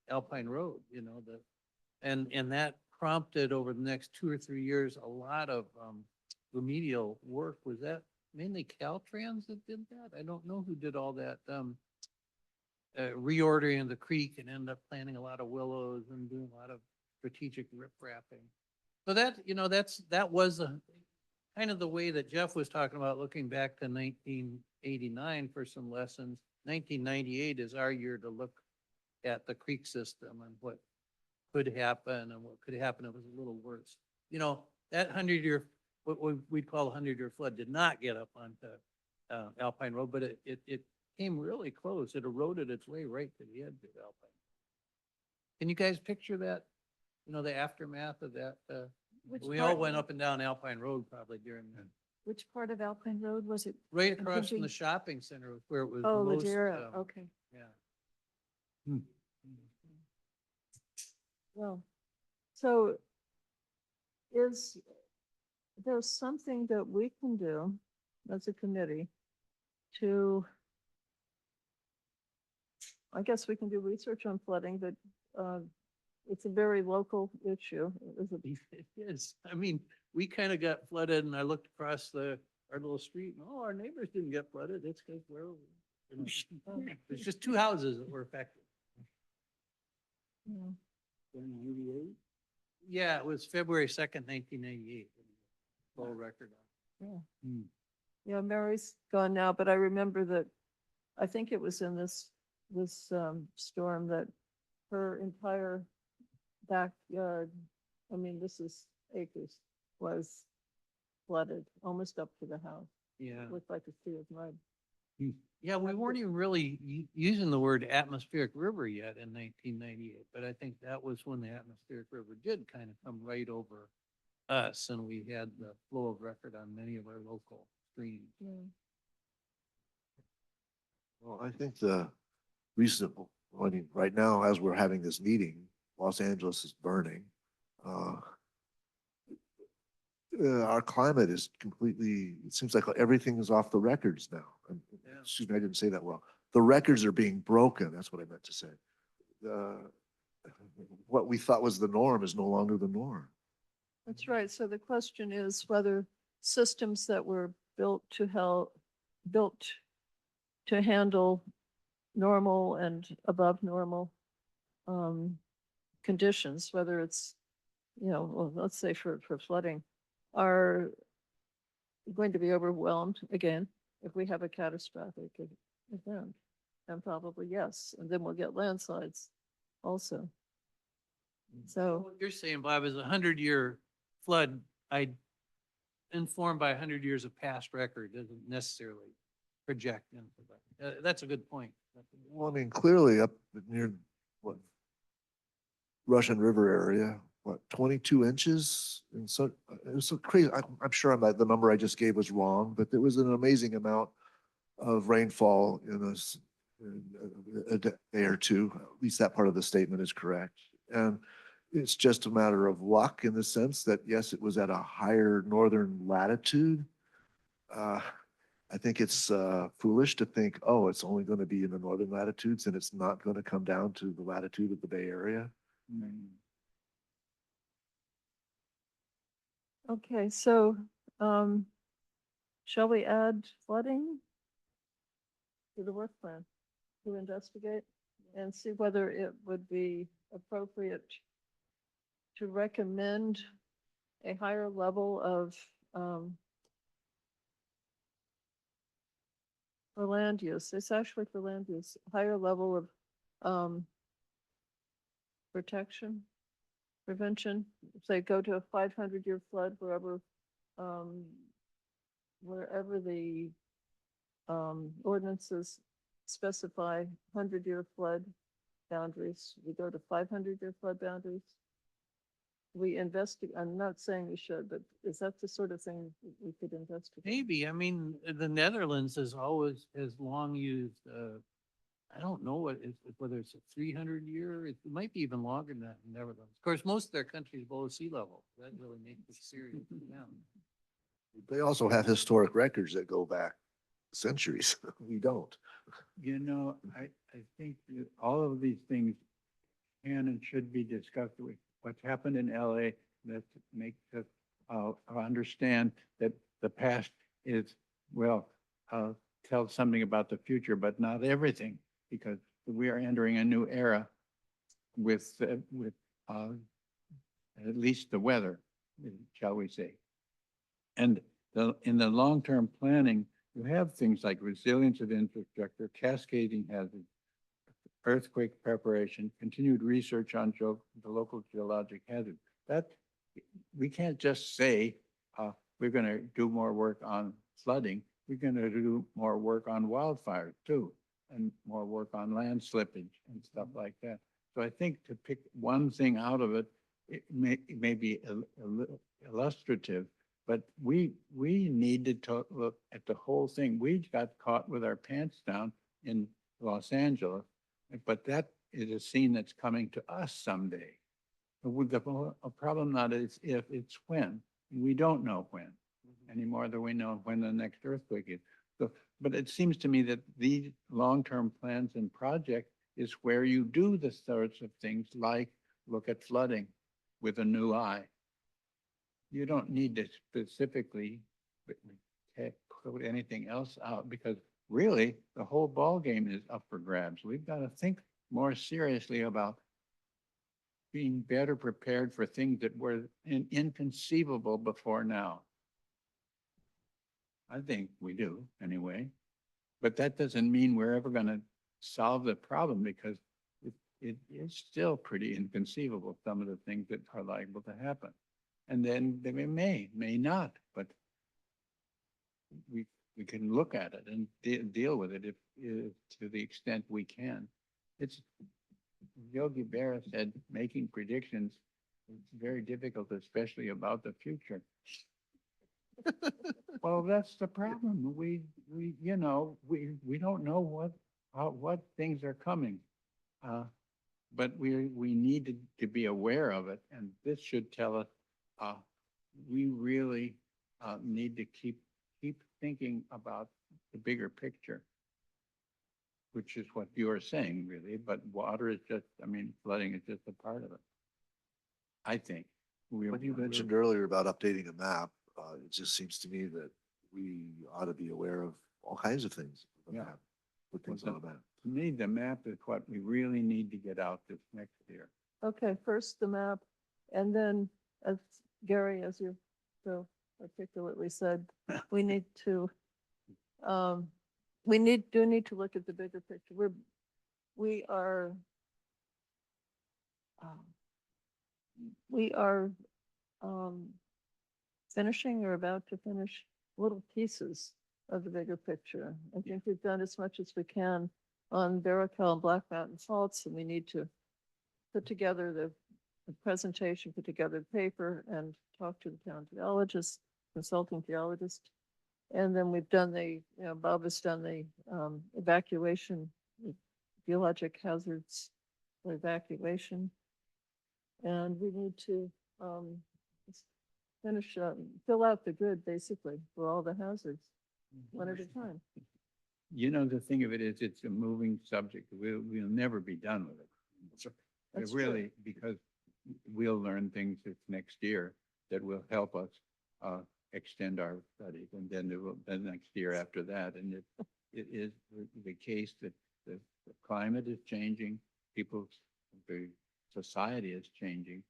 Alpine Road, and that prompted over the next 2 or 3 years a lot of remedial work. Was that mainly Caltrans that did that? I don't know who did all that reordering the creek and end up planting a lot of willows and doing a lot of strategic riprapping. So that was kind of the way that Jeff was talking about, looking back to 1989 for some lessons. 1998 is our year to look at the creek system and what could happen and what could happen if it was a little worse. That 100-year what we'd call a 100-year flood did not get up onto Alpine Road, but it came really close. It eroded its way right to the edge of Alpine. Can you guys picture that? You know, the aftermath of that? Which We all part- went up and down Alpine Road probably during that. Which part of Alpine Road was it? Right I'm across from the thinking- shopping center was where it was the Oh, most. Ladera, okay. Yeah. Well, so is there something that we can do as a committee to, I guess we can do research on flooding, but it's a very local issue. Is it? It is. I mean, we kind of got flooded and I looked across our little street and, oh, our neighbors didn't get flooded. It's because there's just 2 houses that were affected. Yeah. Yeah, it was February 2nd, 1998. Full record on. Yeah, Mary's gone now, but I remember that, I think it was in this storm that her entire backyard, I mean, this is acres, was flooded almost up to the house. Yeah. It looked like a sea of mud. Yeah, we weren't even really using the word atmospheric river yet in 1998, but I think that was when the atmospheric river did kind of come right over us and we had the flow of record on many of our local streams. Yeah. Well, I think the recent, I mean, right now, as we're having this meeting, Los Angeles is burning. Our climate is completely, it seems like everything is off the records now. Yeah. Excuse me, I didn't say that well. The records are being broken. That's what I meant to say. What we thought was the norm is no longer the norm. That's right. So the question is whether systems that were built to handle normal and above normal conditions, whether it's, well, let's say for flooding, are going to be overwhelmed again if we have a catastrophic event. And probably yes. And then we'll get landslides also. So. What you're saying, Bob, is a 100-year flood, informed by 100 years of past record doesn't necessarily project into that. That's a good point. Well, I mean, clearly up near what Russian River area, what 22 inches, and so it was so crazy. I'm sure the number I just gave was wrong, but there was an amazing amount of rainfall in a day or two. At least that part of the statement is correct, and it's just a matter of luck in the sense that yes, it was at a higher northern latitude. I think it's foolish to think, oh, it's only going to be in the northern latitudes and it's not going to come down to the latitude of the Bay Area. Okay, so shall we add flooding to the work plan to investigate and see whether it would be appropriate to recommend a higher level of for land use? It's actually for land use, higher level of protection, prevention. Say go to a 500-year flood wherever the ordinances specify 100-year flood boundaries. We go to 500-year flood boundaries. We investigate. I'm not saying we should, but is that the sort of thing we could investigate? Maybe. I mean, the Netherlands has long used, I don't know whether it's a 300-year, it might be even longer than that in the Netherlands. Of course, most of their country is below sea level. That really makes it serious for them. They also have historic records that go back centuries. We don't. You know, I think that all of these things can and should be discussed with what's happened in LA that makes us understand that the past is, tells something about the future, but not everything, because we are entering a new era with at least the weather, shall we say. And in the long-term planning, you have things like resilience of infrastructure, cascading hazards, earthquake preparation, continued research on the local geologic hazards. That we can't just say we're gonna do more work on flooding, we're gonna do more work on wildfires too, and more work on land slippage and stuff like that. So I think to pick one thing out of it, it may be a little illustrative, but we needed to look at the whole thing. We got caught with our pants down in Los Angeles, but that is a scene that's coming to us someday. With a problem not is if, it's when. We don't know when any more than we know when the next earthquake is. So, but it seems to me that these long-term plans and projects is where you do the sorts of things like look at flooding with a new eye. You don't need to specifically put anything else out because really the whole ball game is up for grabs. We've got to think more seriously about being better prepared for things that were inconceivable before now. I think we do anyway, but that doesn't mean we're ever going to solve the problem because it is still pretty inconceivable, some of the things that are liable to happen. And then they may not, but we can look at it and deal with it if to the extent we can. It's Yogi Berra said, making predictions is very difficult, especially about the future. Well, that's the problem. We don't know what things are coming. But we need to be aware of it. And this should tell us, we really need to keep thinking about the bigger picture, which is what you are saying, really. But water is just, flooding is just a part of it. I think. When you mentioned earlier about updating a map, it just seems to me that we ought to be aware of all kinds of things. Yeah. Put things on a map. To me, the map is what we really need to get out this next year. Okay, first the map, and then as Gary, as you so articulately said, we need to, do need to look at the bigger picture. We are finishing or about to finish little pieces of the bigger picture. I think we've done as much as we can on Barracal and Black Mountain faults, and we need to put together the presentation, put together the paper, and talk to the town geologist, consulting geologist. And then we've done Bob has done the evacuation, geologic hazards evacuation. And we need to finish, fill out the grid basically for all the hazards, one at a time. The thing of it is, it's a moving subject. We'll never be done with it. That's Really, true. because we'll learn things this next year that will help us extend our studies, and then the next year after that. And it is the case that the climate is changing, the society is changing,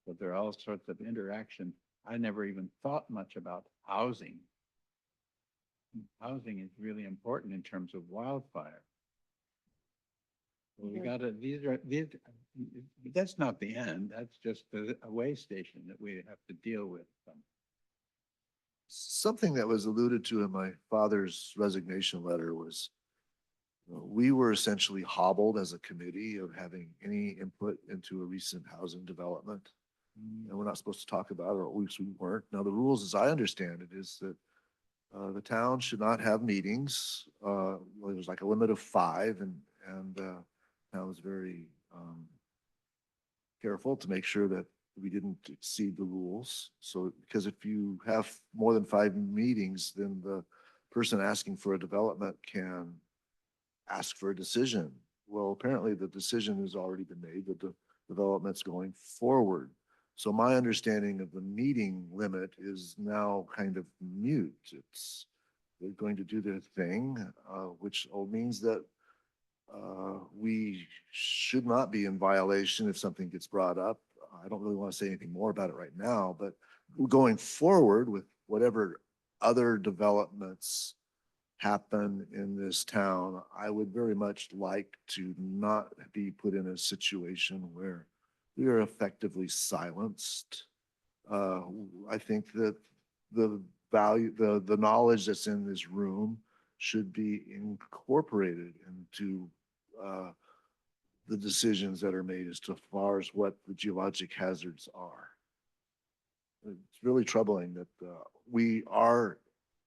but there are all sorts of interactions. I never even thought much about housing. Housing is really important in terms of wildfire. Well, that's not the end. That's just a way station that we have to deal with. Something that was alluded to in my father's resignation letter was we were essentially hobbled as a committee of having any input into a recent housing development. And we're not supposed to talk about it, or at least we weren't. Now, the rules, as I understand it, is that the town should not have meetings. There was like a limit of 5, and I was very careful to make sure that we didn't exceed the rules. So, because if you have more than 5 meetings, then the person asking for a development can ask for a decision. Well, apparently the decision has already been made that the development's going forward. So my understanding of the meeting limit is now kind of mute. They're going to do their thing, which means that we should not be in violation if something gets brought up. I don't really want to say anything more about it right now, but going forward with whatever other developments happen in this town, I would very much like to not be put in a situation where we are effectively silenced. I think that the value, the knowledge that's in this room should be incorporated into the decisions that are made as to far as what the geologic hazards are. It's really troubling that our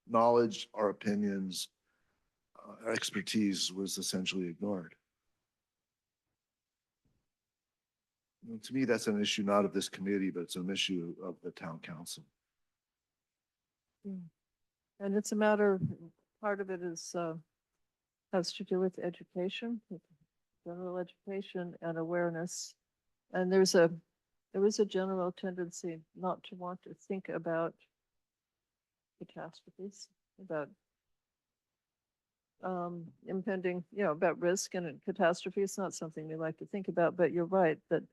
knowledge, our opinions, our expertise was essentially ignored. To me, that's an issue not of this committee, but it's an issue of the town council. And it's a matter, part of it is, has to do with education, with general education and awareness. And there is a general tendency not to want to think about catastrophes, about impending, about risk and catastrophe. It's not something we like to think about, but you're right that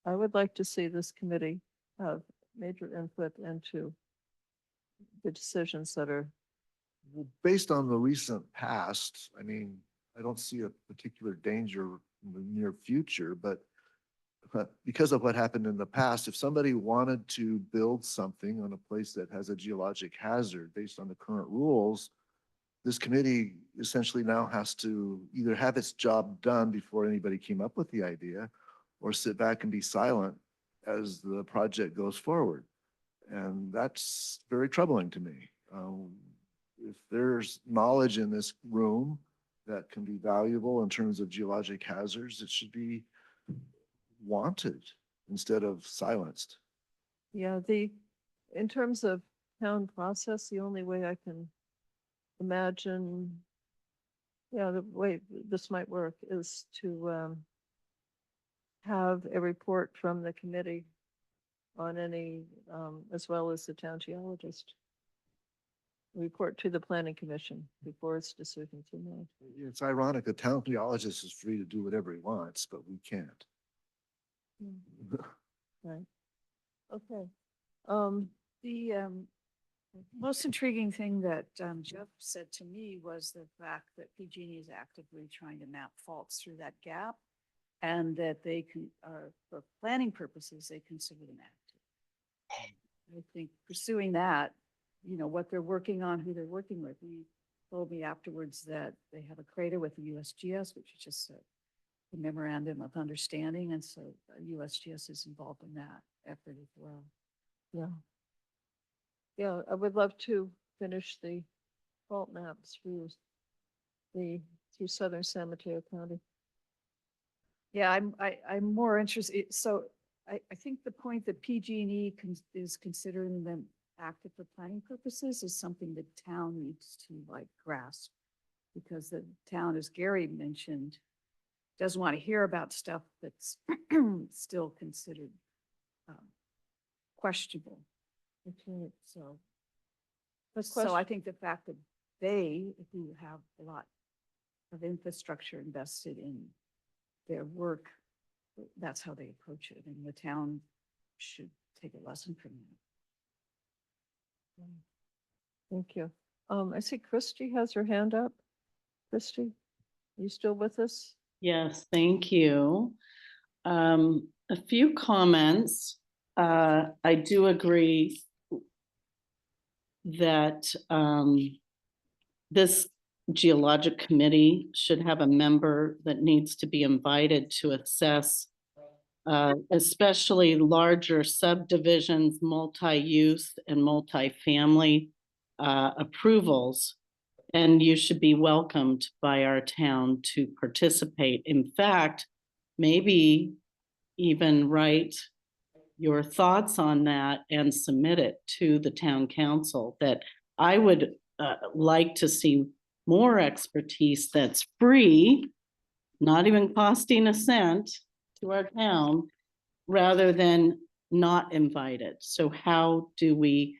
I would like to see this committee have major input into the decisions that are. Well, based on the recent past, I mean, I don't see a particular danger in the near future, but because of what happened in the past, if somebody wanted to build something on a place that has a geologic hazard based on the current rules, this committee essentially now has to either have its job done before anybody came up with the idea, or sit back and be silent as the project goes forward. And that's very troubling to me. If there's knowledge in this room that can be valuable in terms of geologic hazards, it should be wanted instead of silenced. Yeah, in terms of town process, the only way I can imagine, the way this might work is to have a report from the committee on any, as well as the town geologist. Report to the planning commission before its decisions are made. It's ironic, the town geologist is free to do whatever he wants, but we can't. Right. Okay. The most intriguing thing that Jeff said to me was the fact that PG&E is actively trying to map faults through that gap, and that they can, for planning purposes, they consider them active. I think pursuing that, what they're working on, who they're working with. He told me afterwards that they have a CRADA with the USGS, which is just a memorandum of understanding, and so USGS is involved in that effort as well. Yeah. Yeah, I would love to finish the fault maps through southern San Mateo County. Yeah, I'm more interested. So I think the point that PG&E is considering them active for planning purposes is something the town needs to grasp, because the town, as Gary mentioned, doesn't want to hear about stuff that's still considered questionable. Okay, so. So I think the fact that they, who have a lot of infrastructure invested in their work, that's how they approach it, and the town should take a lesson from that. Thank you. I see Christy has her hand up. Christy, are you still with us? Yes, thank you. A few comments. I do agree that this geologic committee should have a member that needs to be invited to assess especially larger subdivisions, multi-use and multi-family approvals. And you should be welcomed by our town to participate. In fact, maybe even write your thoughts on that and submit it to the town council. That I would like to see more expertise that's free, not even costing a cent to our town, rather than not invited. So how do we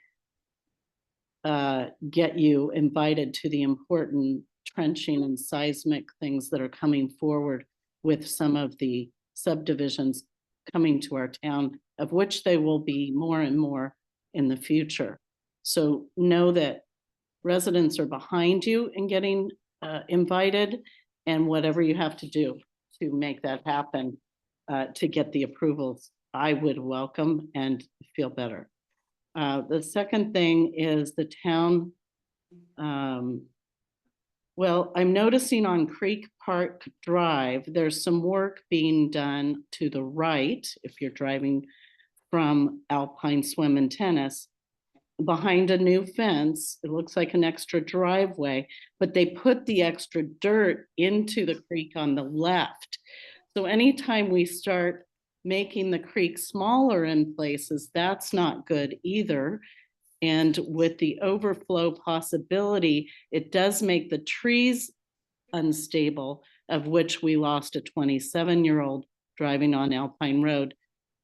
get you invited to the important trenching and seismic things that are coming forward with some of the subdivisions coming to our town, of which they will be more and more in the future? So know that residents are behind you in getting invited, and whatever you have to do to make that happen, to get the approvals, I would welcome and feel better. The second thing is the town. Well, I'm noticing on Creek Park Drive, there's some work being done to the right, if you're driving from Alpine Swim and Tennis, behind a new fence. It looks like an extra driveway, but they put the extra dirt into the creek on the left. So anytime we start making the creek smaller in places, that's not good either. And with the overflow possibility, it does make the trees unstable, of which we lost a 27-year-old driving on Alpine Road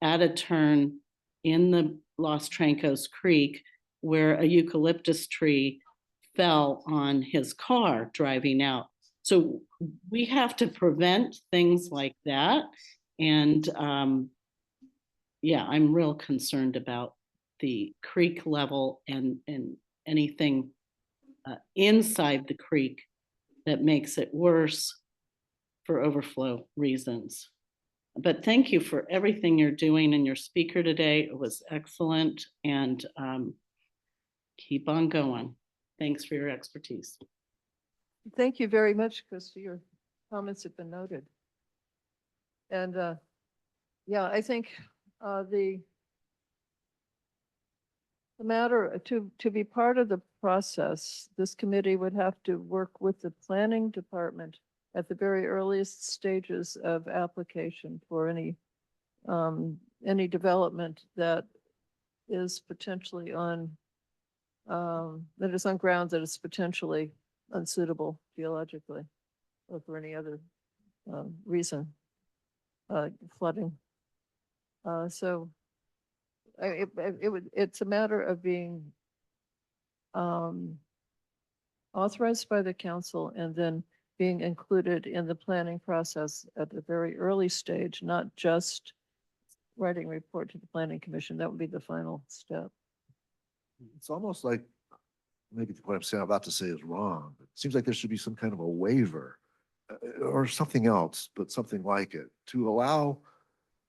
at a turn in the Los Trancos Creek, where a eucalyptus tree fell on his car driving out. So we have to prevent things like that. And yeah, I'm real concerned about the creek level and anything inside the creek that makes it worse for overflow reasons. But thank you for everything you're doing, and your speaker today. It was excellent, and keep on going. Thanks for your expertise. Thank you very much, Christy. Your comments have been noted. And yeah, I think the matter to be part of the process, this committee would have to work with the planning department at the very earliest stages of application for any development that is potentially on that is on ground that is potentially unsuitable geologically or for any other reason, flooding. So it's a matter of being authorized by the council and then being included in the planning process at the very early stage, not just writing a report to the planning commission. That would be the final step. It's almost like, maybe what I'm about to say is wrong. It seems like there should be some kind of a waiver or something else, but something like it, to allow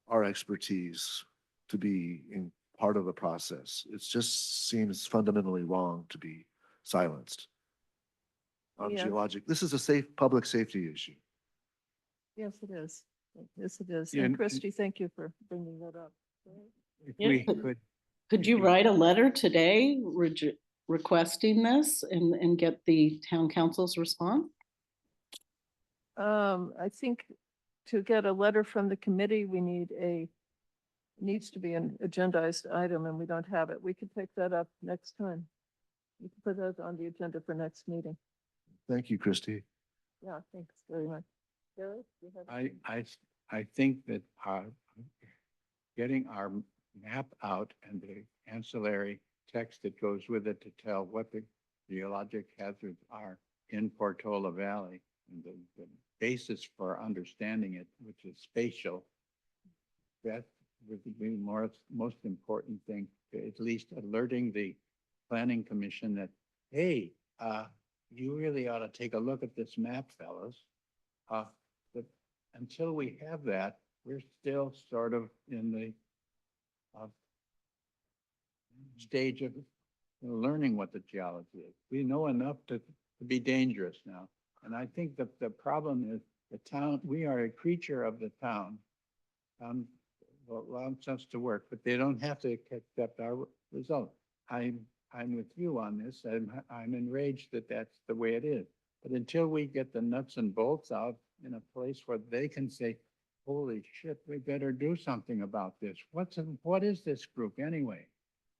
our expertise to be in part of the process. It just seems fundamentally wrong to be silenced on Yeah. geologic. This is a public safety issue. Yes, it is. Yes, it is. Yeah, And and- Christy, thank you for bringing that up. If Yeah, we but- could, Could you write a letter today requesting this and get the town council's response? I think to get a letter from the committee, we needs to be an agendized item and we don't have it. We could pick that up next time. We could put that on the agenda for next meeting. Thank you, Christy. Yeah, thanks very much. Gary, do you have? I think that getting our map out and the ancillary text that goes with it to tell what the geologic hazards are in Portola Valley and the basis for understanding it, which is spatial, that would be most important thing, at least alerting the planning commission that, hey, you really ought to take a look at this map, fellas. But until we have that, we're still sort of in the stage of learning what the geology is. We know enough to be dangerous now. And I think that the problem is the town, we are a creature of the town. Allows us to work, but they don't have to accept our result. I'm with you on this. I'm enraged that that's the way it is. But until we get the nuts and bolts out in a place where they can say, holy shit, we better do something about this. What is this group anyway?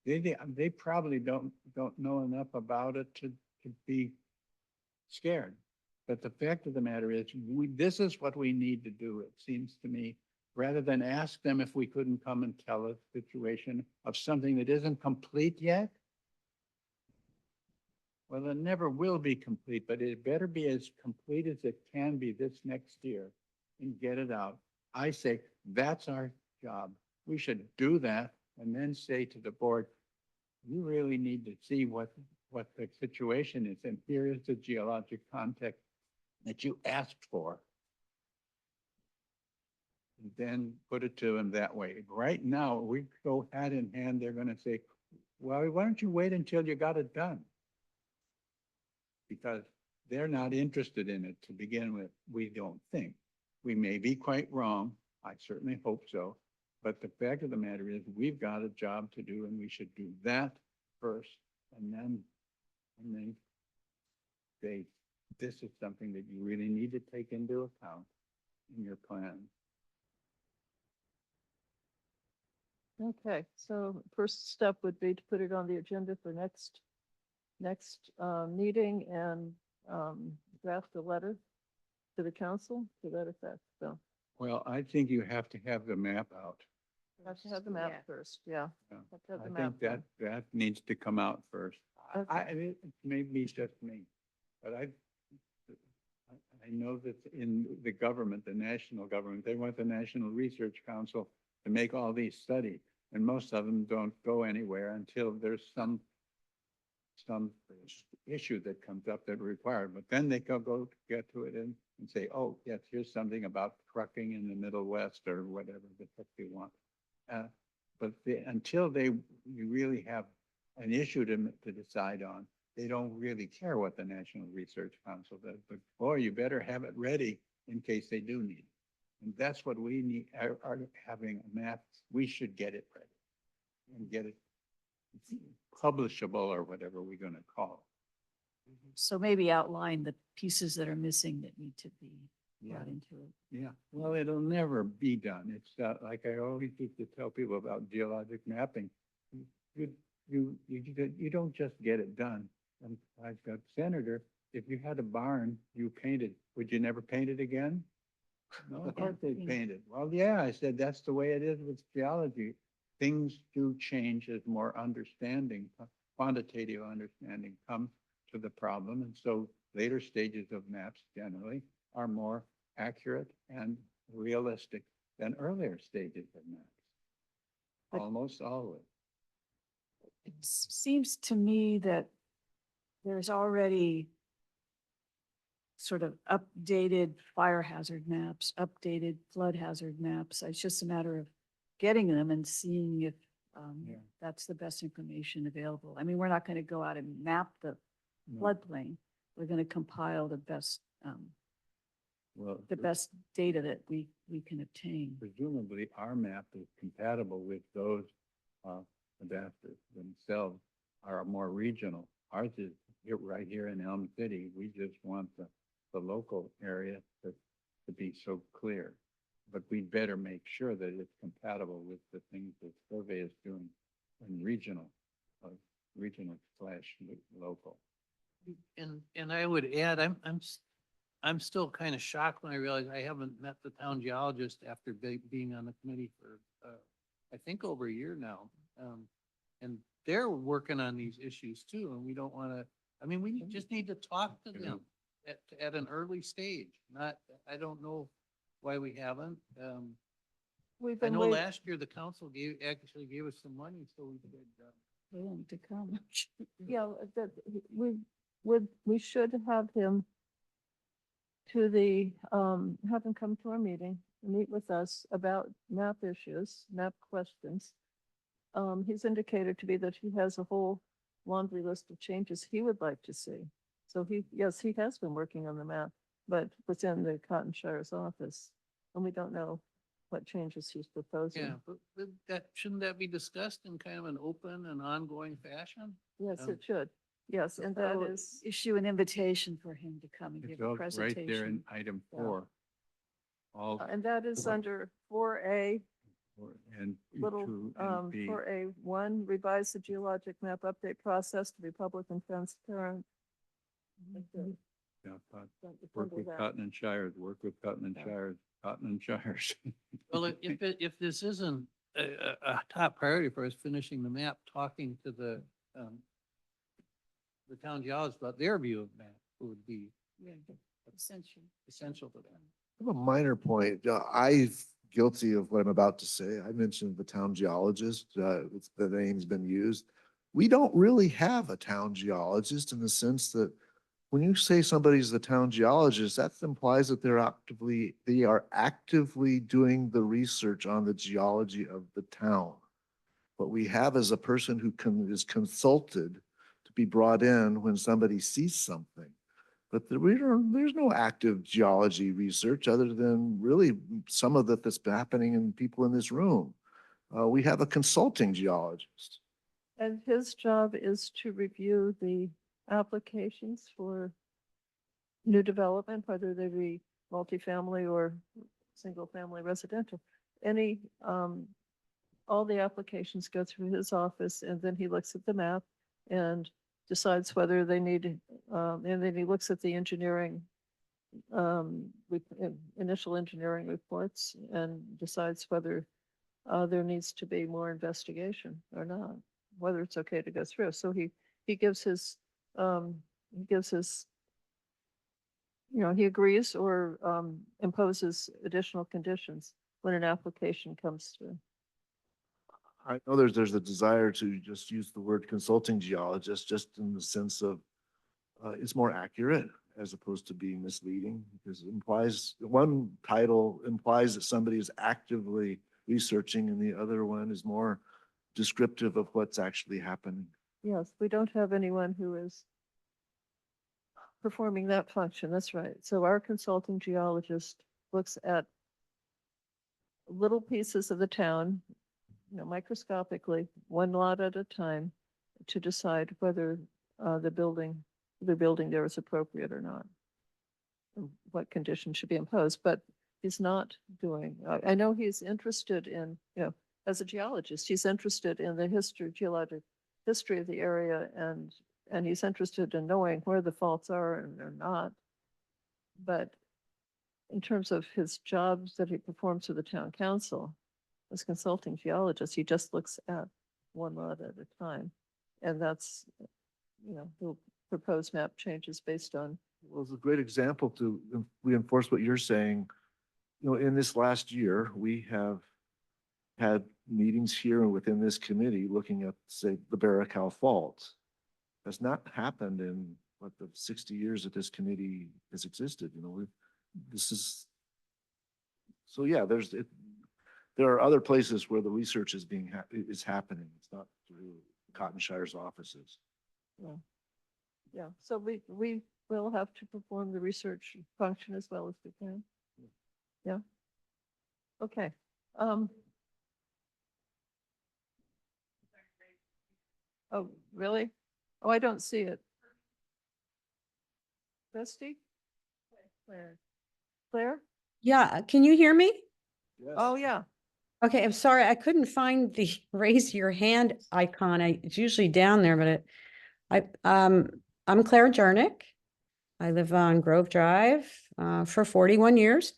They probably don't know enough about it to be scared. But the fact of the matter is, this is what we need to do, it seems to me, rather than ask them if we couldn't come and tell a situation of something that isn't complete yet. Well, it never will be complete, but it better be as complete as it can be this next year and get it out. I say, that's our job. We should do that and then say to the board, you really need to see what the situation is. And here is the geologic context that you asked for. And then put it to them that way. Right now, we go hand in hand, they're going to say, Well, why don't you wait until you got it done? Because they're not interested in it to begin with, we don't think. We may be quite wrong, I certainly hope so, but the fact of the matter is, we've got a job to do and we should do that first, and then say, this is something that you really need to take into account in your plan. Okay, so first step would be to put it on the agenda for next meeting and draft a letter to the council to that effect. So Well, I think you have to have the map out. I have to have the map Yeah. first, yeah. Yeah. Have to have I the map think that, done. that needs to come out first. Okay. It may be just me, but I know that in the government, the national government, they want the National Research Council to make all these studies. And most of them don't go anywhere until there's some issue that comes up that required, but then they can go get to it and say, oh, yes, here's something about trucking in the Middle West or whatever the heck they want. But until you really have an issue to decide on, they don't really care what the National Research Council does, but boy, you better have it ready in case they do need it. And that's what we need, are having a map. We should get it ready and get it publishable or whatever we're gonna call So maybe outline the pieces that are missing that need to be it. brought into it. Yeah, well, it'll never be done. It's like I always used to tell people about geologic mapping. You don't just get it done. And I've got Senator, if you had a barn, you painted, would you never paint it again? No, of course they painted. Well, yeah, I said, that's the way it is with geology. Things do change as more understanding, quantitative understanding comes to the problem. And so later stages of maps generally are more accurate and realistic than earlier stages of maps. But- Almost always. It seems to me that there's already sort of updated fire hazard maps, updated flood hazard maps. It's just a matter of getting them and seeing if Yeah. that's the best information available. I mean, we're not going to go out and map the No. floodplain. We're going to compile the best Well, data that we can obtain. presumably our map is compatible with those adapters themselves are more regional. Ours is right here in Elm City. We just want the local area to be so clear. But we'd better make sure that it's compatible with the things that survey is doing in regional / local. And I would add, I'm still kind of shocked when I realize I haven't met the town geologist after being on the committee for, I think over a year now. And they're working on these issues too, and we don't want to, I mean, we just need to talk to them at an early stage, not, I don't know why we haven't. We've I been know waiting. last year the council actually gave us some money, so we could, Willing to come. Yeah, that, we should have him have him come to our meeting, meet with us about map issues, map questions. He's indicated to me that he has a whole laundry list of changes he would like to see. So yes, he has been working on the map, but within the Cotton Shire's office. And we don't know what changes he's proposing. yeah, but shouldn't that be discussed in kind of an open and ongoing fashion? Yes, it should. Yes, and that So is, issue an invitation for him to come and It's give a all right there in presentation. item Yeah. 4. All, and that is under 4A, and little, 2 and B. 4A1, revise the geologic map update process to be public and transparent. That's it. Yeah, It's work under with that. Cotton and Shires, work with Cotton and Yeah. Shires, Cotton and Shires. Well, if this isn't a top priority for us finishing the map, talking to the town geologists about their view of map would be essential to them. I have a minor point. I'm guilty of what I'm about to say. I mentioned the town geologist, the name's been used. We don't really have a town geologist in the sense that when you say somebody's the town geologist, that implies that they are actively doing the research on the geology of the town. What we have is a person who is consulted to be brought in when somebody sees something. But there's no active geology research other than really some of that's happening in people in this room. We have a consulting geologist. And his job is to review the applications for new development, whether they be multifamily or single-family residential. Any, all the applications go through his office, and then he looks at the map and decides whether they need, and then he looks at the engineering, initial engineering reports and decides whether there needs to be more investigation or not, whether it's okay to go through. So he gives his, he agrees or imposes additional conditions when an application comes through. I know there's a desire to just use the word consulting geologist just in the sense of it's more accurate as opposed to being misleading, because it implies one title implies that somebody is actively researching and the other one is more descriptive of what's actually happening. Yes, we don't have anyone who is performing that function. That's right. So our consulting geologist looks at little pieces of the town, microscopically, one lot at a time, to decide whether the building there is appropriate or not, and what conditions should be imposed. But he's not doing. I know he's interested in, as a geologist, he's interested in the geologic history of the area, and he's interested in knowing where the faults are and they're not. But in terms of his jobs that he performs for the town council, as consulting geologist, he just looks at one lot at a time. And that's, the proposed map changes based on. Well, it's a great example to reinforce what you're saying. In this last year, we have had meetings here and within this committee looking at, say, the Baracal Fault. Has not happened in the 60 years that this committee has existed. There are other places where the research is happening. It's not through Cotton Shire's offices. Yeah. So we will have to perform the research function as well as we can. Yeah. Okay. Oh, really? Oh, I don't see it. Christy? Claire? Yeah, can you hear me? Yes. Oh, yeah. Okay, I'm sorry, I couldn't find the raise your hand icon. It's usually down there, but I'm Claire Jernick. I live on Grove Drive for 41 years.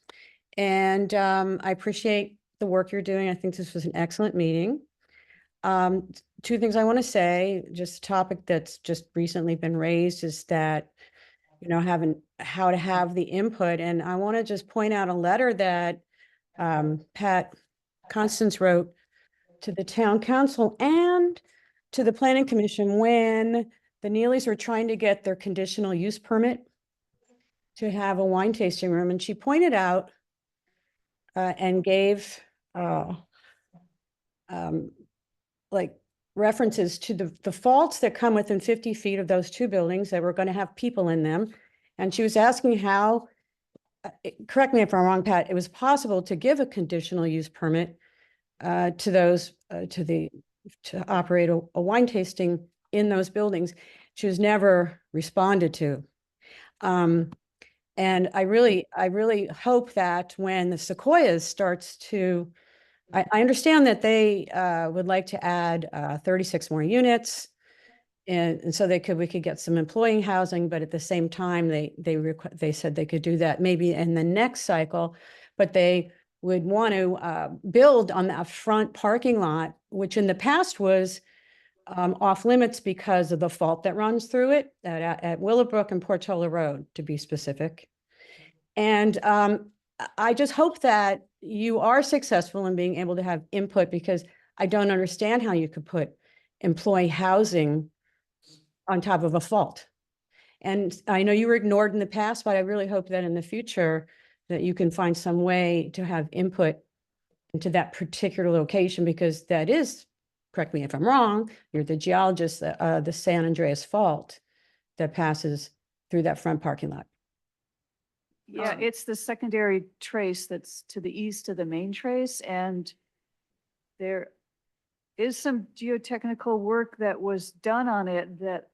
And I appreciate the work you're doing. I think this was an excellent meeting. Two things I want to say, just a topic that's just recently been raised is that, having how to have the input. And I want to just point out a letter that Pat Constance wrote to the town council and to the planning commission when the Neelys were trying to get their conditional use permit to have a wine tasting room. And she pointed out and gave like references to the faults that come within 50 feet of those two buildings that were going to have people in them. And she was asking how, correct me if I'm wrong, Pat, it was possible to give a conditional use permit to those, to operate a wine tasting in those buildings. She was never responded to. And I really hope that when the Sequoias starts to, I understand that they would like to add 36 more units. And so we could get some employee housing, but at the same time, they said they could do that maybe in the next cycle, but they would want to build on that front parking lot, which in the past was off limits because of the fault that runs through it at Willowbrook and Portola Road, to be specific. And I just hope that you are successful in being able to have input, because I don't understand how you could put employee housing on top of a fault. And I know you were ignored in the past, but I really hope that in the future that you can find some way to have input into that particular location, because that is correct me if I'm wrong, you're the geologist, the San Andreas Fault that passes through that front parking lot. Yeah, it's the secondary trace that's to the east of the main trace, and there is some geotechnical work that was done on it that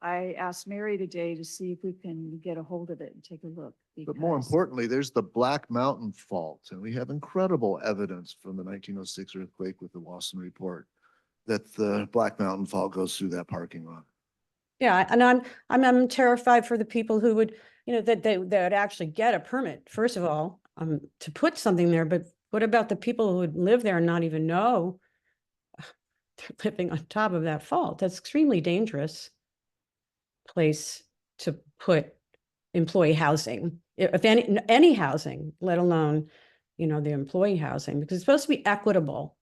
I asked Mary today to see if we can get a hold of it and take a look. But more because- importantly, there's the Black Mountain Fault, and we have incredible evidence from the 1906 earthquake with the Wasson report that the Black Mountain Fault goes through that parking lot. Yeah, and I'm terrified for the people who would, that they would actually get a permit, first of all, to put something there, but what about the people who would live there and not even know they're living on top of that fault? That's extremely dangerous place to put employee housing, if any housing, let alone, the employee housing, because it's supposed to be equitable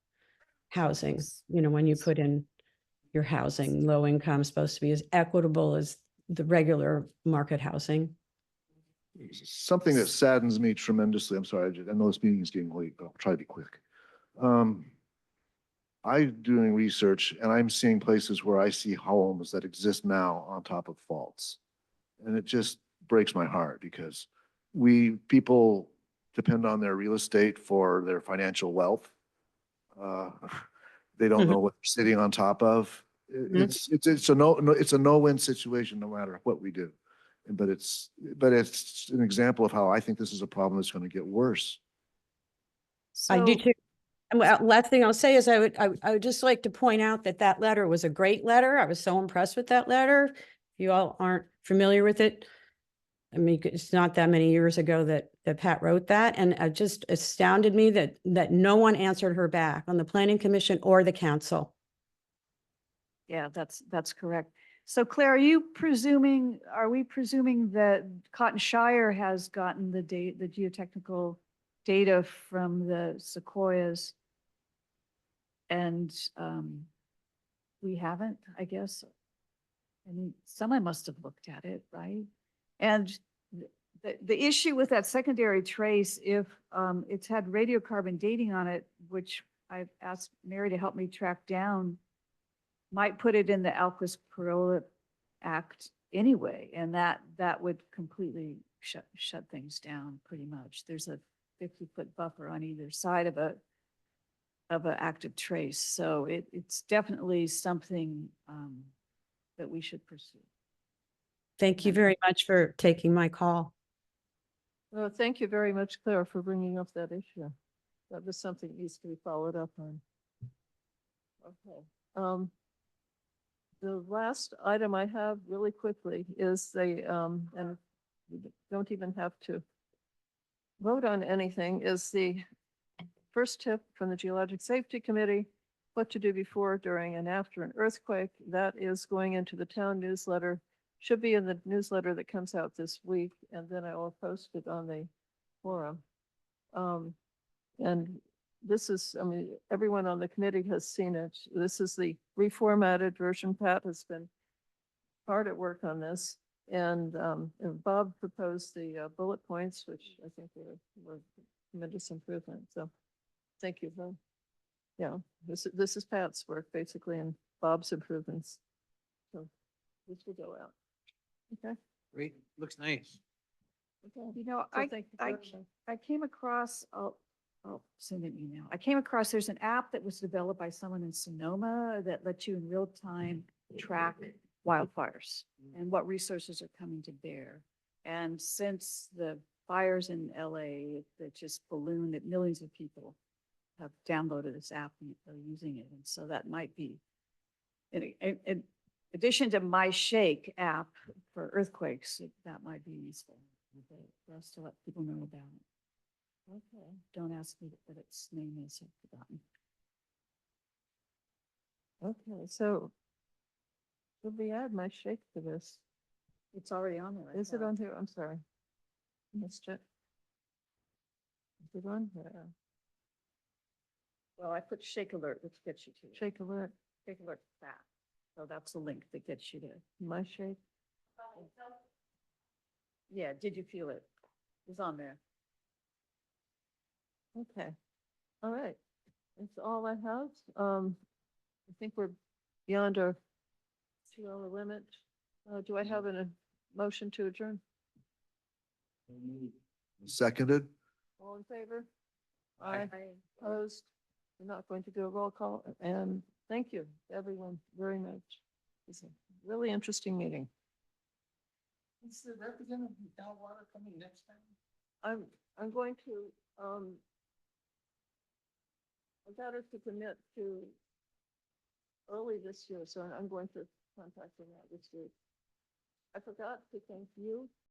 housing, when you put in your housing, low income is supposed to be as equitable as the regular market housing. Something that saddens me tremendously, I'm sorry, I know this meeting is getting late, but I'll try to be quick. I'm doing research and I'm seeing places where I see homes that exist now on top of faults. And it just breaks my heart because people depend on their real estate for their financial wealth. They don't know what they're sitting on top of. It's a no-win situation no matter what we do. But it's an example of how I think this is a problem that's going to get worse. I do So- too. And last thing I'll say is I would just like to point out that that letter was a great letter. I was so impressed with that letter. If you all aren't familiar with it, I mean, it's not that many years ago that Pat wrote that, and it just astounded me that no one answered her back on the planning commission or the council. Yeah, that's correct. So Claire, are we presuming that Cotton Shire has gotten the geotechnical data from the sequoias? And we haven't, I guess. I mean, someone must have looked at it, right? And the issue with that secondary trace, if it's had radiocarbon dating on it, which I've asked Mary to help me track down, might put it in the Alquist-Perola Act anyway, and that would completely shut things down pretty much. There's a 50-foot buffer on either side of an active trace, so it's definitely something that we should pursue. Thank you very much for taking my call. Well, thank you very much, Claire, for bringing up that issue. That was something that needs to be followed up on. Okay. The last item I have really quickly is and we don't even have to vote on anything, is the first tip from the Geologic Safety Committee, what to do before, during, and after an earthquake. That is going into the town newsletter, should be in the newsletter that comes out this week, and then I will post it on the forum. And this is, I mean, everyone on the committee has seen it. This is the reformatted version. Pat has been hard at work on this. And Bob proposed the bullet points, which I think were tremendous improvement. So thank you, Bob. Yeah, this is Pat's work basically and Bob's improvements. So this will go out. Okay. Great, looks nice. Okay. You know, So thank you very much. I came across, I'll send an email. I came across, there's an app that was developed by someone in Sonoma that lets you in real time track wildfires and what resources are coming to bear. And since the fires in LA that just ballooned, that millions of people have downloaded this app and are using it. And so that might be, in addition to My Shake app for earthquakes, that might be useful for us to let people know about it. Okay. Don't ask me what its name is, I've forgotten. Okay, so should we add My Shake to this? It's already on there. I Is it thought. on here? I'm sorry. Missed it. Is it on here? Well, I put Shake Alert, which gets you to it. Shake Alert, Shake Alert that. So that's the link that gets you to. My Shake. Yeah, did you feel it? It's on there. Okay, all right. That's all I have. I think we're beyond our 2-hour limit. Do I have a motion to adjourn? Seconded? All in favor? Aye. Opposed? We're not going to do a roll call, and thank you, everyone, very much. It's a really interesting meeting. Is the representative from Delwater coming next time? I'm going to, I got her to commit to early this year, so I'm going to contact her now this week. I forgot to thank you